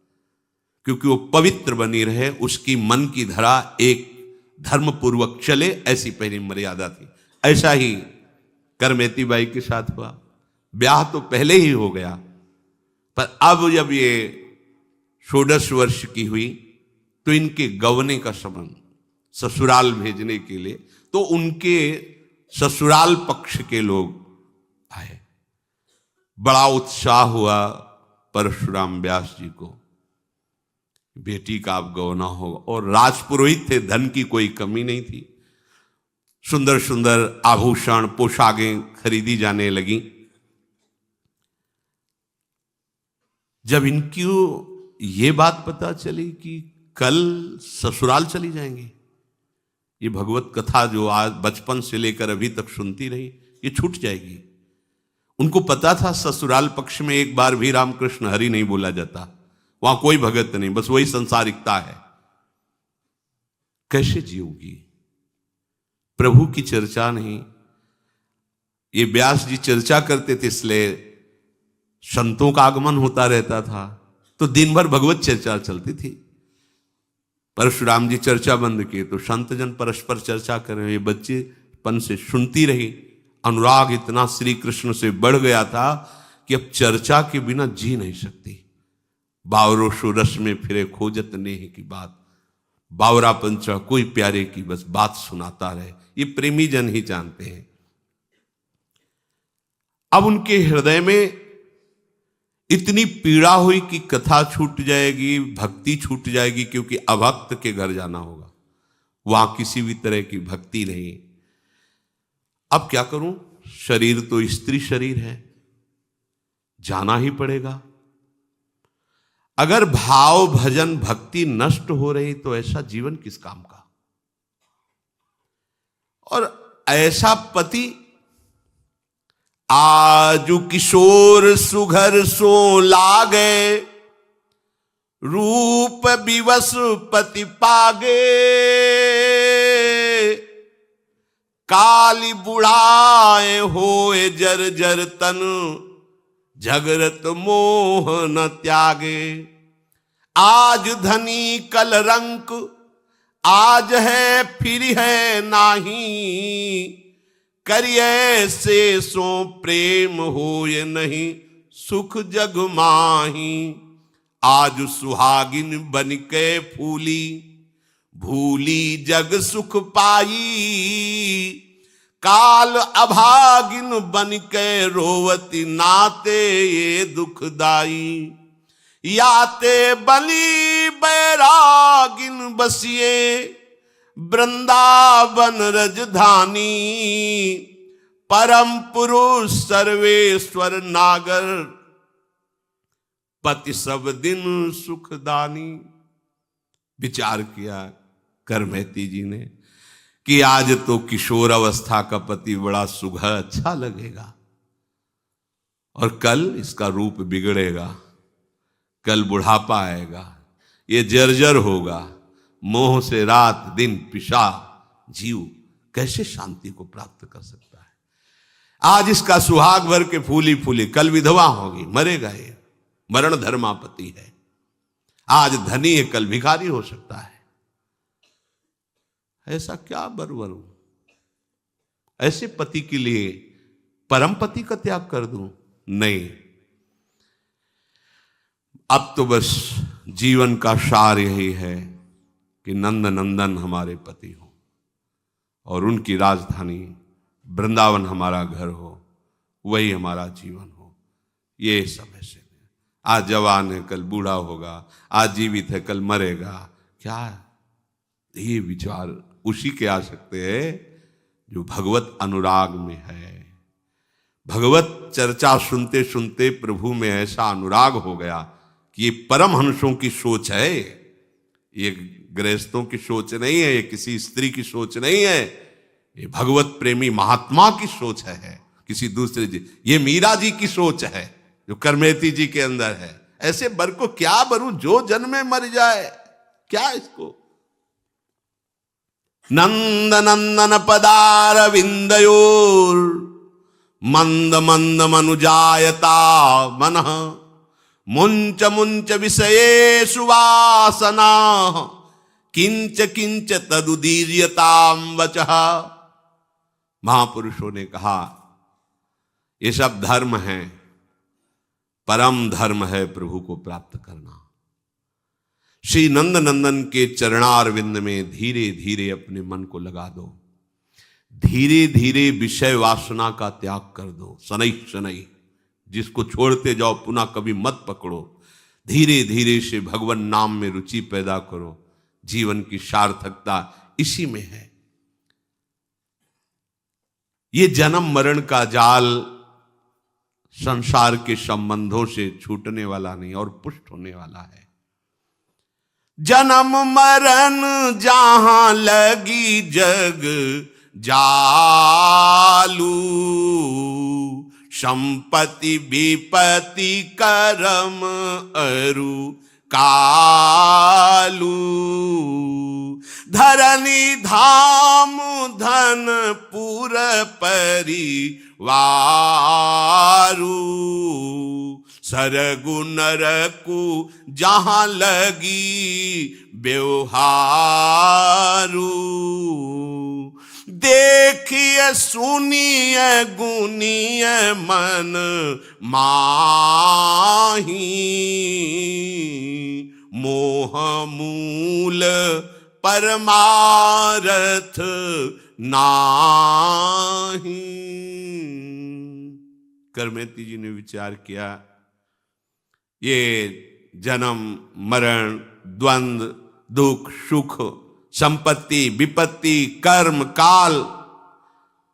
क्योंकि वो पवित्र बनी रहे, उसकी मन की धरा एक धर्म पूर्वक चले, ऐसी पहली मर्यादा थी। ऐसा ही करमेती बाई के साथ हुआ। ब्याह तो पहले ही हो गया, पर अब जब ये 16 वर्ष की हुई तो इनके गवने का संबंध, ससुराल भेजने के लिए, तो उनके ससुराल पक्ष के लोग आए। बड़ा उत्साह हुआ परशुराम व्यास जी को, बेटी का अब गौना होगा, और राजपुरोहित थे, धन की कोई कमी नहीं थी। सुंदर सुंदर आभूषण पोशाकें खरीदी जाने लगी। जब इनकी ये बात पता चली कि कल ससुराल चली जाएंगी, ये भगवत कथा जो आज बचपन से लेकर अभी तक सुनती रही, ये छूट जाएगी, उनको पता था ससुराल पक्ष में एक बार भी रामकृष्ण हरि नहीं बोला जाता, वहां कोई भगत नहीं, बस वही संसारिकता है। कैसे जियोगी? प्रभु की चर्चा नहीं। ये व्यास जी चर्चा करते थे, इसलिए संतों का आगमन होता रहता था, तो दिन भर भगवत चर्चा चलती थी। परशुराम जी चर्चा बंद किए तो संत जन परस्पर चर्चा कर रहे, ये बच्चेपन से सुनती रही। अनुराग इतना श्री कृष्ण से बढ़ गया था कि अब चर्चा के बिना जी नहीं सकती। बावरो सो रस में फिरे खोजत नेह की बात, बावरा पंचा कोई प्यारे की बस बात सुनाता रहे, ये प्रेमी जन ही जानते हैं। अब उनके हृदय में इतनी पीड़ा हुई कि कथा छूट जाएगी, भक्ति छूट जाएगी, क्योंकि अभक्त के घर जाना होगा, वहां किसी भी तरह की भक्ति नहीं। अब क्या करूं? शरीर तो स्त्री शरीर है, जाना ही पड़ेगा। अगर भाव भजन भक्ति नष्ट हो रही तो ऐसा जीवन किस काम का? और ऐसा पति आजु किशोर सुघर सो लागे, रूप विवश पति पागे, काली बुढ़ाए होए जर जर तन, झगरत मोह न त्यागे। आज धनी कल रंक, आज है फिर है नाही, करिए से सो प्रेम होए नहीं, सुख जग माही। आज सुहागिन बन के फूली, भूली जग सुख पाई, काल अभागिन बन के रोवती, नाते ये दुखदाई। याते बली बैरागिन बसिए, वृंदावन रजधानी, परम पुरुष सर्वेश्वर नागर, पति सब दिन सुखदानी। विचार किया करमैती जी ने कि आज तो किशोर अवस्था का पति बड़ा सुघड़ अच्छा लगेगा, और कल इसका रूप बिगड़ेगा, कल बुढ़ापा आएगा, ये जर्जर होगा, मोह से रात दिन पिशा, जीव कैसे शांति को प्राप्त कर सकता है? आज इसका सुहाग भर के फूली फूली, कल विधवा होगी, मरेगा, ये मरण धर्मापति है। आज धनी है, कल भिखारी हो सकता है। ऐसा क्या बरवरूं? ऐसे पति के लिए परम पति का त्याग कर दूं? नहीं। अब तो बस जीवन का सार यही है कि नंद नंदन हमारे पति हो, और उनकी राजधानी वृंदावन हमारा घर हो, वही हमारा जीवन हो। ये समय से आज जवान है कल बूढ़ा होगा, आज जीवित है कल मरेगा, क्या ये विचार उसी के आ सकते हैं जो भगवत अनुराग में है। भगवत चर्चा सुनते सुनते प्रभु में ऐसा अनुराग हो गया कि ये परमहंसों की सोच है, ये गृहस्थों की सोच नहीं है, ये किसी स्त्री की सोच नहीं है, ये भगवत प्रेमी महात्मा की सोच है, किसी दूसरे जी। ये मीरा जी की सोच है जो करमेती जी के अंदर है। ऐसे बर को क्या बरूं जो जन्मे मर जाए, क्या इसको? नंद नंदन पदार विंदयोर, मंद मंद मनुजायता मन, मुंच मुंच विषये सुवासना, किंच किंच तदुदीर्यताम वचः। महापुरुषों ने कहा ये सब धर्म है, परम धर्म है प्रभु को प्राप्त करना। श्री नंद नंदन के चरणारविंद में धीरे धीरे अपने मन को लगा दो, धीरे धीरे विषय वासना का त्याग कर दो। शनै शनै जिसको छोड़ते जाओ पुनः कभी मत पकड़ो। धीरे धीरे से भगवान नाम में रुचि पैदा करो। जीवन की सार्थकता इसी में है। ये जन्म मरण का जाल संसार के संबंधों से छूटने वाला नहीं और पुष्ट होने वाला है। जन्म मरण जहां लगी जग जालू, संपत्ति विपत्ति कर्म अरु कालू, धरनी धाम धन पुर परिवारू, सरगु नरकु जहां लगी व्यवहारू, देखिए सुनिए गुनिए मन माही, मोह मूल परमारथ नाही। करमेती जी ने विचार किया, ये जन्म मरण द्वंद्व दुख सुख संपत्ति विपत्ति कर्म काल,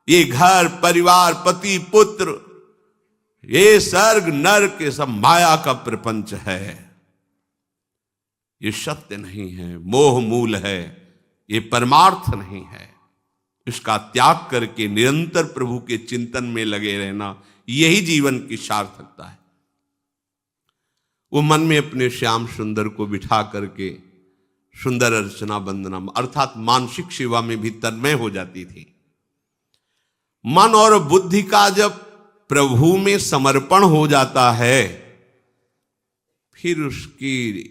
ये घर परिवार पति पुत्र, ये स्वर्ग नरक, ये सब माया का प्रपंच है, ये सत्य नहीं है, मोह मूल है, ये परमार्थ नहीं है। इसका त्याग करके निरंतर प्रभु के चिंतन में लगे रहना, यही जीवन की सार्थकता है। वो मन में अपने श्याम सुंदर को बिठा करके सुंदर अर्चना वंदना अर्थात मानसिक सेवा में भी तन्मय हो जाती थी। मन और बुद्धि का जब प्रभु में समर्पण हो जाता है, फिर उसकी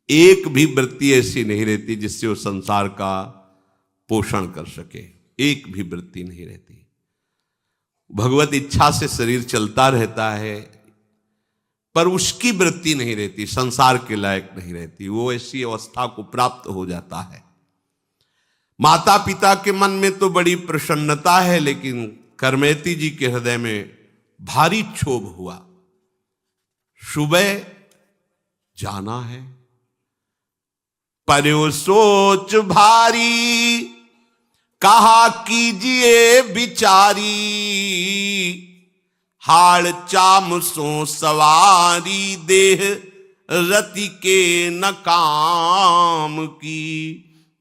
एक भी वृत्ति ऐसी नहीं रहती जिससे वो संसार का पोषण कर सके, एक भी वृत्ति नहीं रहती। भगवत इच्छा से शरीर चलता रहता है, पर उसकी वृत्ति नहीं रहती, संसार के लायक नहीं रहती, वो ऐसी अवस्था को प्राप्त हो जाता है। माता पिता के मन में तो बड़ी प्रसन्नता है, लेकिन करमेती जी के हृदय में भारी क्षोभ हुआ। सुबह जाना है, पर्यो सोच भारी, कहा कीजिए बिचारी, हाड़ चाम सो सवारी, देह रति के न काम की,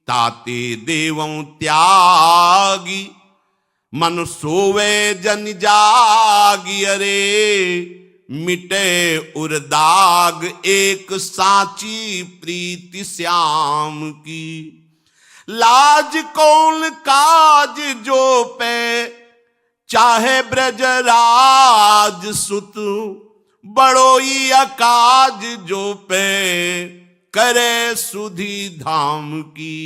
ताते देवों त्यागी, मन सोवे जन जागी, अरे मिटे उर्दाग एक साची प्रीति श्याम की, लाज कौन काज जो पे चाहे ब्रजराज सुत, बड़ोई अकाज जो पे करे सुधी धाम की,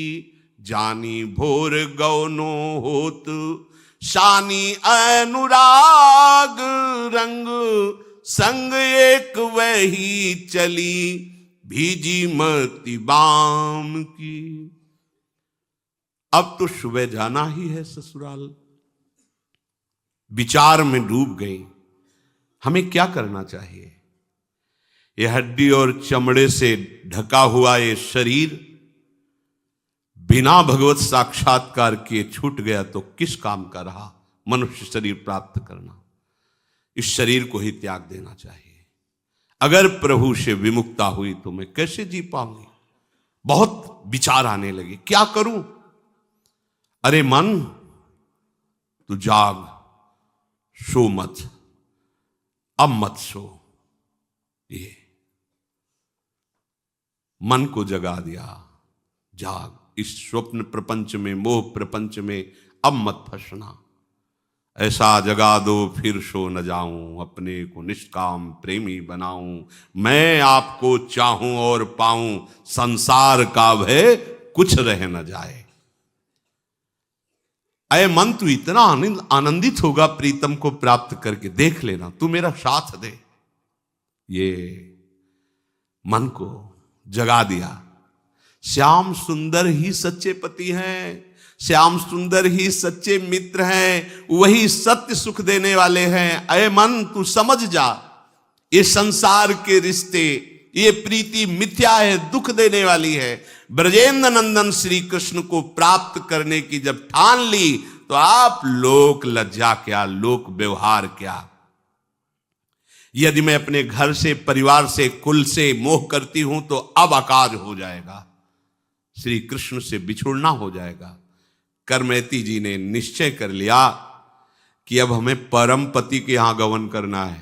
जानी भोर गौनो होत शानी अनुराग, रंग संग एक वही चली भीजी मति बाम की। अब तो सुबह जाना ही है ससुराल। विचार में डूब गई, हमें क्या करना चाहिए? ये हड्डी और चमड़े से ढका हुआ ये शरीर बिना भगवत साक्षात्कार किए छूट गया तो किस काम का रहा मनुष्य शरीर प्राप्त करना? इस शरीर को ही त्याग देना चाहिए। अगर प्रभु से विमुक्ता हुई तो मैं कैसे जी पाऊंगी? बहुत विचार आने लगे, क्या करूं? अरे मन, तू जाग, सो मत, अब मत सो। ये मन को जगा दिया, जाग, इस स्वप्न प्रपंच में मोह प्रपंच में अब मत फंसना। ऐसा जगा दो फिर सो न जाऊं, अपने को निष्काम प्रेमी बनाऊं, मैं आपको चाहूं और पाऊं, संसार का भय कुछ रह न जाए। अय मन, तू इतना आनंदित होगा प्रीतम को प्राप्त करके, देख लेना, तू मेरा साथ दे। ये मन को जगा दिया। श्याम सुंदर ही सच्चे पति हैं, श्याम सुंदर ही सच्चे मित्र हैं, वही सत्य सुख देने वाले हैं। अय मन, तू समझ जा, ये संसार के रिश्ते, ये प्रीति मिथ्या है, दुख देने वाली है। ब्रजेंद्र नंदन श्री कृष्ण को प्राप्त करने की जब ठान ली तो आप लोक लज्जा क्या, लोक व्यवहार क्या। यदि मैं अपने घर से, परिवार से, कुल से मोह करती हूं तो अब अकाज हो जाएगा, श्री कृष्ण से बिछुड़ना हो जाएगा। करमेती जी ने निश्चय कर लिया कि अब हमें परम पति के यहां गमन करना है,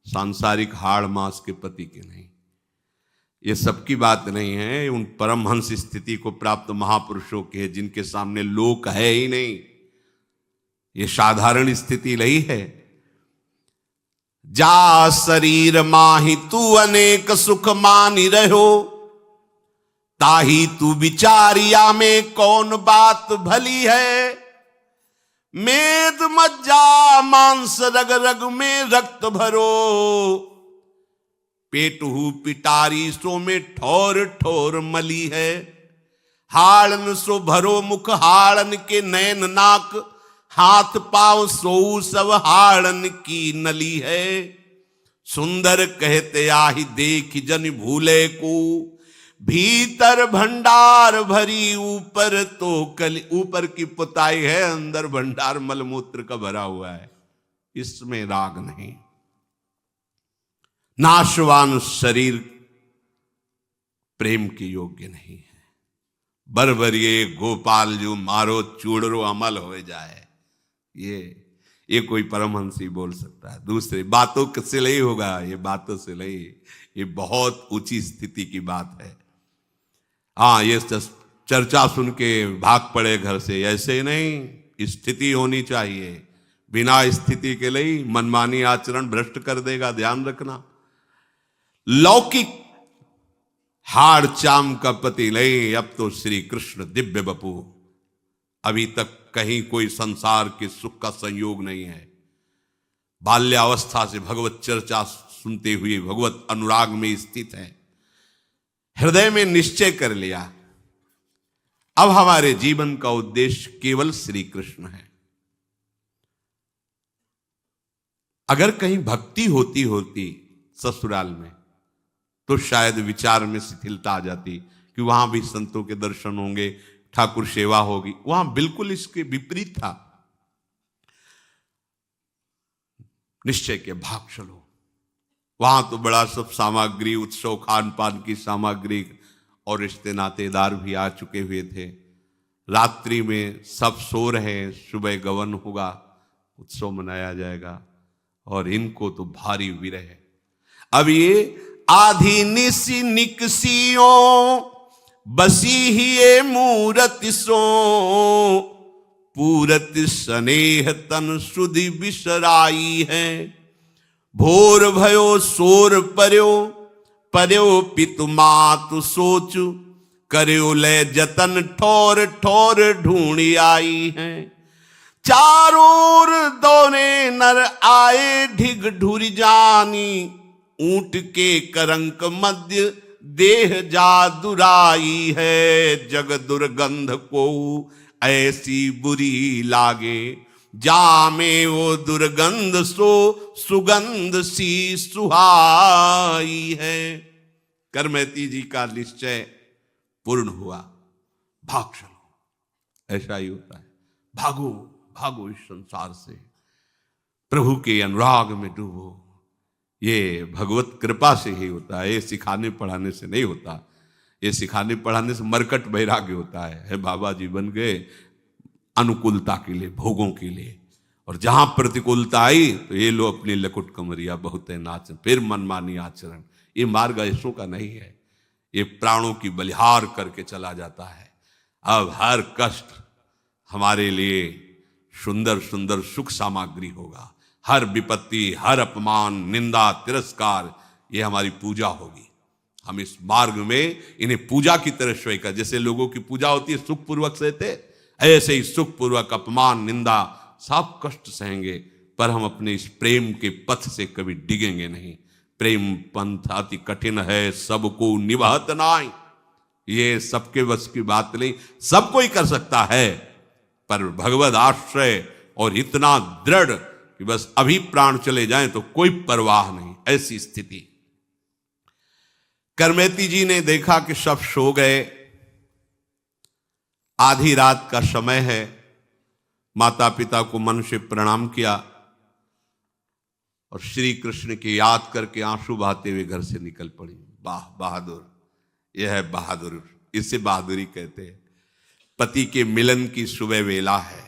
सांसारिक हाड़ मास के पति के नहीं। ये सबकी बात नहीं है, उन परमहंस स्थिति को प्राप्त महापुरुषों की है, जिनके सामने लोक है ही नहीं। ये साधारण स्थिति नहीं है। जा शरीर माही तू अनेक सुख मानी रहो, ताही तू विचारिया में कौन बात भली है। मेद मज्जा मांस रग रग में रक्त भरो, पेटहू पिटारी सो में ठोर ठोर मली है। हाड़न सो भरो मुख हाड़न के नैन नाक, हाथ पांव सो सब हाड़न की नली है। सुंदर कहते आही देख जन भूले को, भीतर भंडार भरी ऊपर तो कली। ऊपर की पुताई है, अंदर भंडार मलमूत्र का भरा हुआ है, इसमें राग नहीं। नाशवान शरीर प्रेम के योग्य नहीं है। बरबरिए गोपाल जो मारो चूड़रो अमल हो जाए, ये कोई परमहंस ही बोल सकता है। दूसरे बातों से नहीं होगा, ये बातों से नहीं, ये बहुत ऊंची स्थिति की बात है। हाँ, ये चर्चा सुन के भाग पड़े घर से, ऐसे नहीं। स्थिति होनी चाहिए, बिना स्थिति के लिए मनमानी आचरण भ्रष्ट कर देगा, ध्यान रखना। लौकिक हाड़ चाम का पति नहीं, अब तो श्री कृष्ण दिव्य बपू। अभी तक कहीं कोई संसार के सुख का संयोग नहीं है। बाल्यावस्था से भगवत चर्चा सुनते हुए भगवत अनुराग में स्थित है। हृदय में निश्चय कर लिया, अब हमारे जीवन का उद्देश्य केवल श्री कृष्ण है। अगर कहीं भक्ति होती ससुराल में, तो शायद विचार में शिथिलता आ जाती कि वहां भी संतों के दर्शन होंगे, ठाकुर सेवा होगी। वहां बिल्कुल इसके विपरीत था। निश्चय के भाग चलो, वहां तो बड़ा सब सामग्री, उत्सव, खान पान की सामग्री और रिश्ते नातेदार भी आ चुके हुए थे। रात्रि में सब सो रहे हैं, सुबह गवन होगा, उत्सव मनाया जाएगा, और इनको तो भारी विरह। अब ये आधी निसी निकसियों बसी ही ये मूरत सो, पूरत स्नेह तन सुधि बिसराई है। भोर भयो सोर पर्यो, पर्यो पितु मातु सोचु, कर्यो ले जतन ठोर ठोर ढूंढी आई है। चारों ओर दौरे नर आए ढिग ढुर जानी, ऊंट के करंक मध्य देह जा दुराई है। जग दुर्गंध को ऐसी बुरी लागे, जामे वो दुर्गंध सो सुगंध सी सुहाई है। करमैती जी का निश्चय पूर्ण हुआ, भाग चलो। ऐसा ही होता है, भागो भागो इस संसार से, प्रभु के अनुराग में डूबो। ये भगवत कृपा से ही होता है, ये सिखाने पढ़ाने से नहीं होता। ये सिखाने पढ़ाने से मरकट वैराग्य होता है। बाबा जी बन गए अनुकूलता के लिए, भोगों के लिए, और जहां प्रतिकूलता आई तो ये लो अपनी लकुट कमरिया बहुत है नाच, फिर मनमानी आचरण। ये मार्ग ऐसों का नहीं है, ये प्राणों की बलिहार करके चला जाता है। अब हर कष्ट हमारे लिए सुंदर सुंदर सुख सामग्री होगा। हर विपत्ति, हर अपमान, निंदा, तिरस्कार, ये हमारी पूजा होगी। हम इस मार्ग में इन्हें पूजा की तरह स्वीकार, जैसे लोगों की पूजा होती है सुख पूर्वक सहते, ऐसे ही सुख पूर्वक अपमान, निंदा, सब कष्ट सहेंगे, पर हम अपने इस प्रेम के पथ से कभी डिगेंगे नहीं। प्रेम पंथ अति कठिन है, सबको निभात नाई। ये सबके बस की बात नहीं, सब कोई कर सकता है, पर भगवद आश्रय और इतना दृढ़ कि बस अभी प्राण चले जाएं तो कोई परवाह नहीं, ऐसी स्थिति। करमैती जी ने देखा कि सब सो गए, आधी रात का समय है। माता पिता को मन से प्रणाम किया और श्री कृष्ण की याद करके आंसू बहाते हुए घर से निकल पड़ी। वाह बहादुर, यह है बहादुर, इसे बहादुरी कहते हैं। पति के मिलन की सुबह वेला है,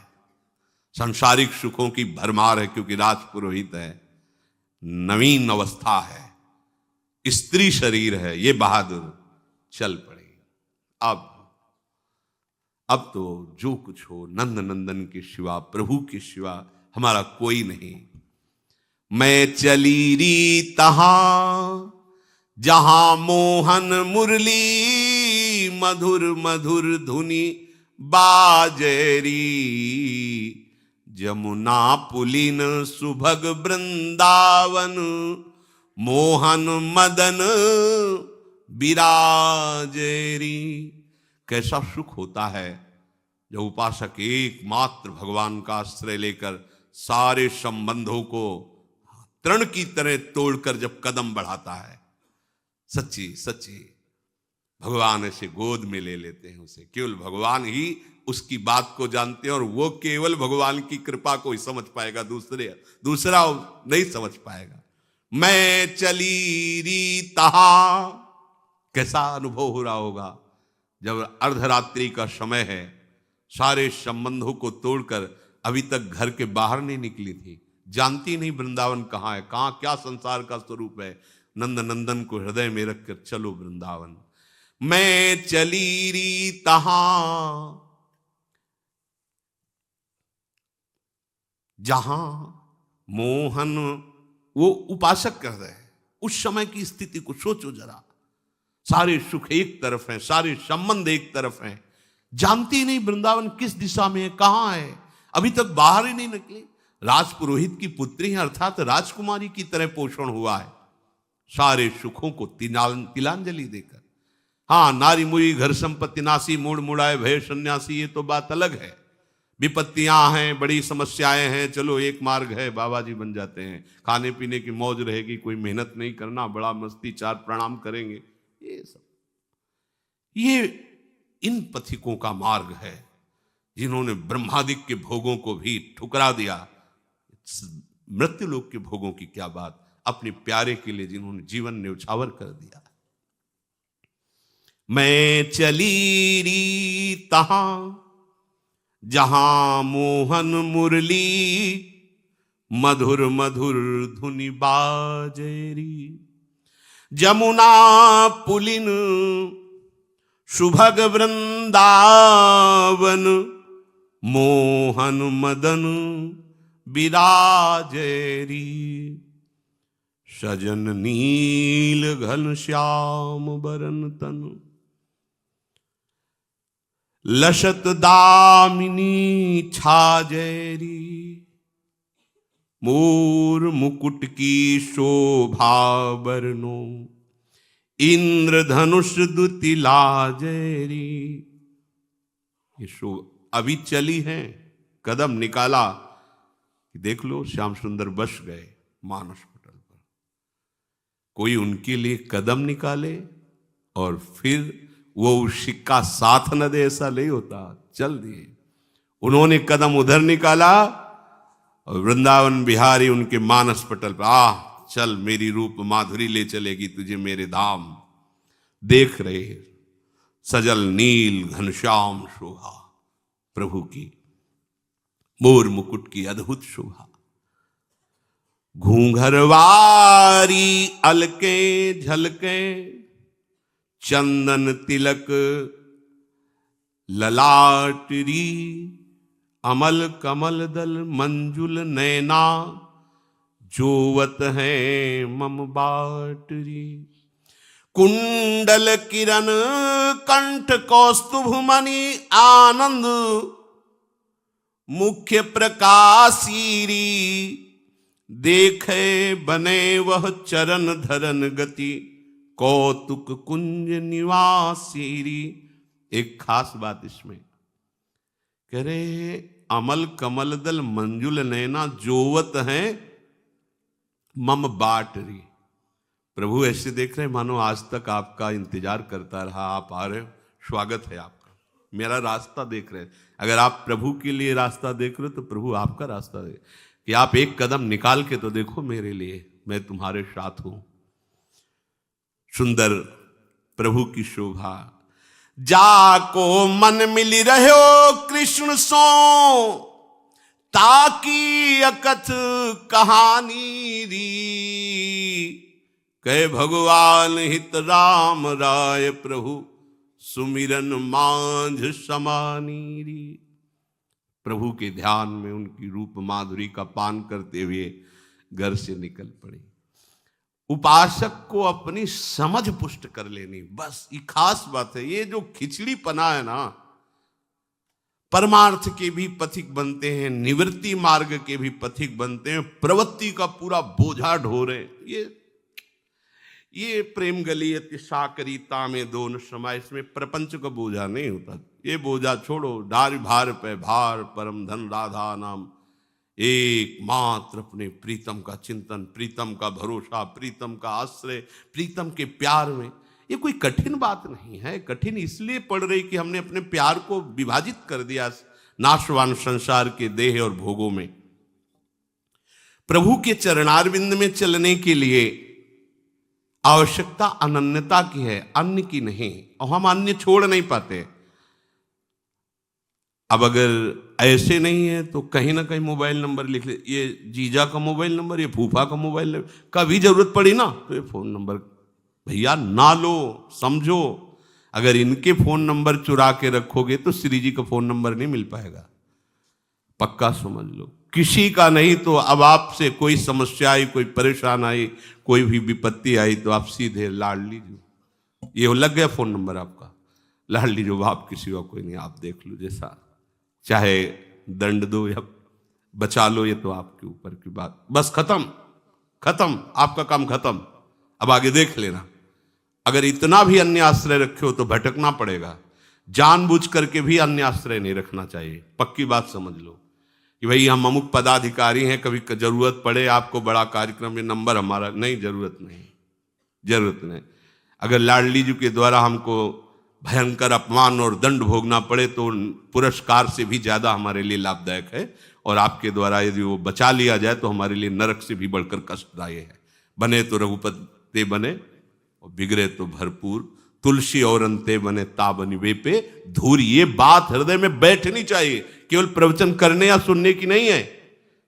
सांसारिक सुखों की भरमार है, क्योंकि राजपुरोहित है, नवीन अवस्था है, स्त्री शरीर है, ये बहादुर चल पड़े। अब तो जो कुछ हो नंद नंदन के सिवा, प्रभु के सिवा हमारा कोई नहीं। मैं चली री तहां जहां मोहन मुरली, मधुर मधुर धुनि बाजेरी, जमुना पुलिन सुभग वृंदावन, मोहन मदन विराजेरी। कैसा सुख होता है जब उपासक एकमात्र भगवान का आश्रय लेकर सारे संबंधों को तृण की तरह तोड़कर जब कदम बढ़ाता है। सच्ची सच्ची भगवान ऐसे गोद में ले लेते हैं उसे। केवल भगवान ही उसकी बात को जानते हैं, और वो केवल भगवान की कृपा को ही समझ पाएगा, दूसरा नहीं समझ पाएगा। मैं चली री तहां, कैसा अनुभव हो रहा होगा जब अर्धरात्रि का समय है, सारे संबंधों को तोड़कर अभी तक घर के बाहर नहीं निकली थी, जानती नहीं वृंदावन कहाँ है, कहाँ क्या संसार का स्वरूप है। नंद नंदन को हृदय में रखकर चलो वृंदावन। मैं चली री तहां जहां मोहन, वो उपासक कर रहे हैं। उस समय की स्थिति को सोचो जरा, सारे सुख एक तरफ हैं, सारे संबंध एक तरफ हैं, जानती नहीं वृंदावन किस दिशा में है, कहां है, अभी तक बाहर ही नहीं निकली। राजपुरोहित की पुत्री है, अर्थात राजकुमारी की तरह पोषण हुआ है, सारे सुखों को तिलांजलि देकर। हाँ, नारी मुई घर संपत्ति नासी, मूड मुड़ाए भय सन्यासी, ये तो बात अलग है। विपत्तियां हैं, बड़ी समस्याएं हैं, चलो एक मार्ग है, बाबा जी बन जाते हैं, खाने पीने की मौज रहेगी, कोई मेहनत नहीं करना, बड़ा मस्ती, चार प्रणाम करेंगे, ये सब। ये इन पथिकों का मार्ग है जिन्होंने ब्रह्मादिक के भोगों को भी ठुकरा दिया। मृत्युलोक के भोगों की क्या बात, अपने प्यारे के लिए जिन्होंने जीवन न्यौछावर कर दिया। मैं चली री तहां जहां मोहन मुरली, मधुर मधुर धुनि बाजेरी, जमुना पुलिन सुभग वृंदावन, मोहन मदन विराजेरी, सजन नील घन श्याम बरन तन, लसत दामिनी छाजेरी, मोर मुकुट की शोभा बरनो, इंद्रधनुष दुति लाजेरी। ये अभी चली है, कदम निकाला कि देख लो श्याम सुंदर बस गए मानस पटल पर। कोई उनके लिए कदम निकाले और फिर वो सिक्का साथ न दे, ऐसा नहीं होता, चल दिए। उन्होंने कदम उधर निकाला और वृंदावन बिहारी उनके मानस पटल पर, चल मेरी रूप माधुरी ले चलेगी तुझे मेरे धाम। देख रहे सजल नील घनश्याम शोभा प्रभु की, मोर मुकुट की अद्भुत शोभा, घूंघरवारी अलके झलके, चंदन तिलक ललाटरी, अमल कमल दल मंजुल नैना, जोवत है मम बाटरी, कुंडल किरण कंठ कौस्तुभ मणि, आनंद मुख्य प्रकाशीरी, देखे बने वह चरण धरन गति, कौतुक कुंज निवासीरी। एक खास बात इसमें कह रहे, अमल कमल दल मंजुल नैना, जोवत है मम बाटरी। प्रभु ऐसे देख रहे मानो आज तक आपका इंतजार करता रहा, आप आ रहे हो, स्वागत है आपका, मेरा रास्ता देख रहे। अगर आप प्रभु के लिए रास्ता देख रहे हो तो प्रभु आपका रास्ता देख, कि आप एक कदम निकाल के तो देखो मेरे लिए, मैं तुम्हारे साथ हूं। सुंदर प्रभु की शोभा, जाको मन मिल रहो कृष्ण सो, ताकी अकथ कहानी री, कहे भगवान हित राम राय प्रभु, सुमिरन मांझ समानी री। प्रभु के ध्यान में उनकी रूप माधुरी का पान करते हुए घर से निकल पड़े। उपासक को अपनी समझ पुष्ट कर लेनी, बस ये खास बात है। ये जो खिचड़ी पना है ना, परमार्थ के भी पथिक बनते हैं, निवृत्ति मार्ग के भी पथिक बनते हैं, प्रवृत्ति का पूरा बोझा ढोरे। ये प्रेम गली अति साकरीता में दोनों समय, इसमें प्रपंच का बोझा नहीं होता। ये बोझा छोड़ो, डार भार पे भार, परम धन राधा नाम, एकमात्र अपने प्रीतम का चिंतन, प्रीतम का भरोसा, प्रीतम का आश्रय, प्रीतम के प्यार में। ये कोई कठिन बात नहीं है। कठिन इसलिए पड़ रही कि हमने अपने प्यार को विभाजित कर दिया नाशवान संसार के देह और भोगों में। प्रभु के चरणारविंद में चलने के लिए आवश्यकता अनन्यता की है, अन्य की नहीं। और हम अन्य छोड़ नहीं पाते। अब अगर ऐसे नहीं है तो कहीं ना कहीं मोबाइल नंबर लिख ले, ये जीजा का मोबाइल नंबर, ये फूफा का मोबाइल नंबर, कभी जरूरत पड़ी ना तो ये फोन नंबर भैया ना लो, समझो। अगर इनके फोन नंबर चुरा के रखोगे तो श्री जी का फोन नंबर नहीं मिल पाएगा, पक्का समझ लो। किसी का नहीं तो अब आपसे कोई समस्या आई, कोई परेशान आई, कोई भी विपत्ति आई तो आप सीधे लाड लीजिए, ये लग गया फोन नंबर आपका, लाड लीजिए। आप किसी का कोई नहीं, आप देख लो जैसा चाहे दंड दो या बचा लो, ये तो आपके ऊपर की बात। बस खत्म, आपका काम खत्म। अब आगे देख लेना। अगर इतना भी अन्य आश्रय रखे हो तो भटकना पड़ेगा। जानबूझ करके भी अन्य आश्रय नहीं रखना चाहिए, पक्की बात समझ लो कि भाई हम अमुक पदाधिकारी हैं, कभी जरूरत पड़े आपको बड़ा कार्यक्रम में नंबर हमारा नहीं, जरूरत नहीं। अगर लाडली जी के द्वारा हमको भयंकर अपमान और दंड भोगना पड़े तो पुरस्कार से भी ज्यादा हमारे लिए लाभदायक है। और आपके द्वारा यदि वो बचा लिया जाए तो हमारे लिए नरक से भी बढ़कर कष्टदायी है। बने तो रघुपति बने और बिगड़े तो भरपूर, तुलसी और अंते बने ताबनि वे पे धूर। ये बात हृदय में बैठनी चाहिए, केवल प्रवचन करने या सुनने की नहीं है,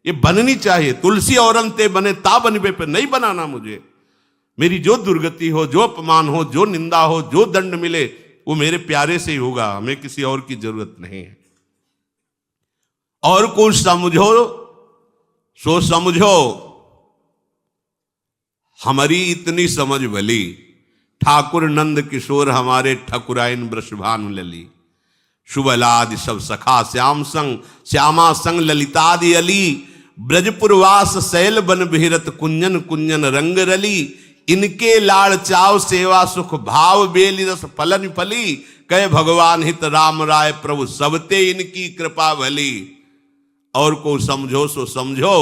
ये बननी चाहिए। तुलसी और अंते बने ताबनि वे पे, नहीं बनाना मुझे। मेरी जो दुर्गति हो, जो अपमान हो, जो निंदा हो, जो दंड मिले वो मेरे प्यारे से ही होगा, हमें किसी और की जरूरत नहीं है। और कुछ समझो सो समझो, हमारी इतनी समझ भली, ठाकुर नंद किशोर हमारे ठकुराइन वृषभानु लली, शुभलादि सब सखा श्याम संग, श्यामा संग ललितादि अली, ब्रजपुरवास शैल बन बिहरत कुंजन कुंजन रंग रली, इनके लाड़ चाव सेवा सुख भाव बेली रस फलन फली, कहे भगवान हित राम राय प्रभु सबते इनकी कृपा भली। और को समझो सो समझो,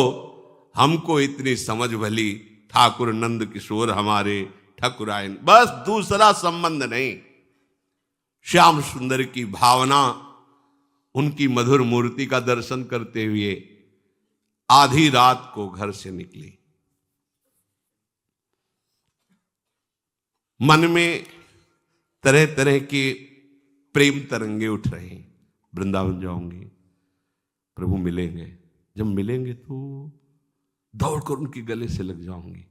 हमको इतनी समझ भली, ठाकुर नंद किशोर हमारे ठकुराइन, बस दूसरा संबंध नहीं। श्याम सुंदर की भावना, उनकी मधुर मूर्ति का दर्शन करते हुए आधी रात को घर से निकली। मन में तरह तरह के प्रेम तरंगे उठ रहे हैं। वृंदावन जाऊंगी, प्रभु मिलेंगे, जब मिलेंगे तो दौड़कर उनके गले से लग जाऊंगी।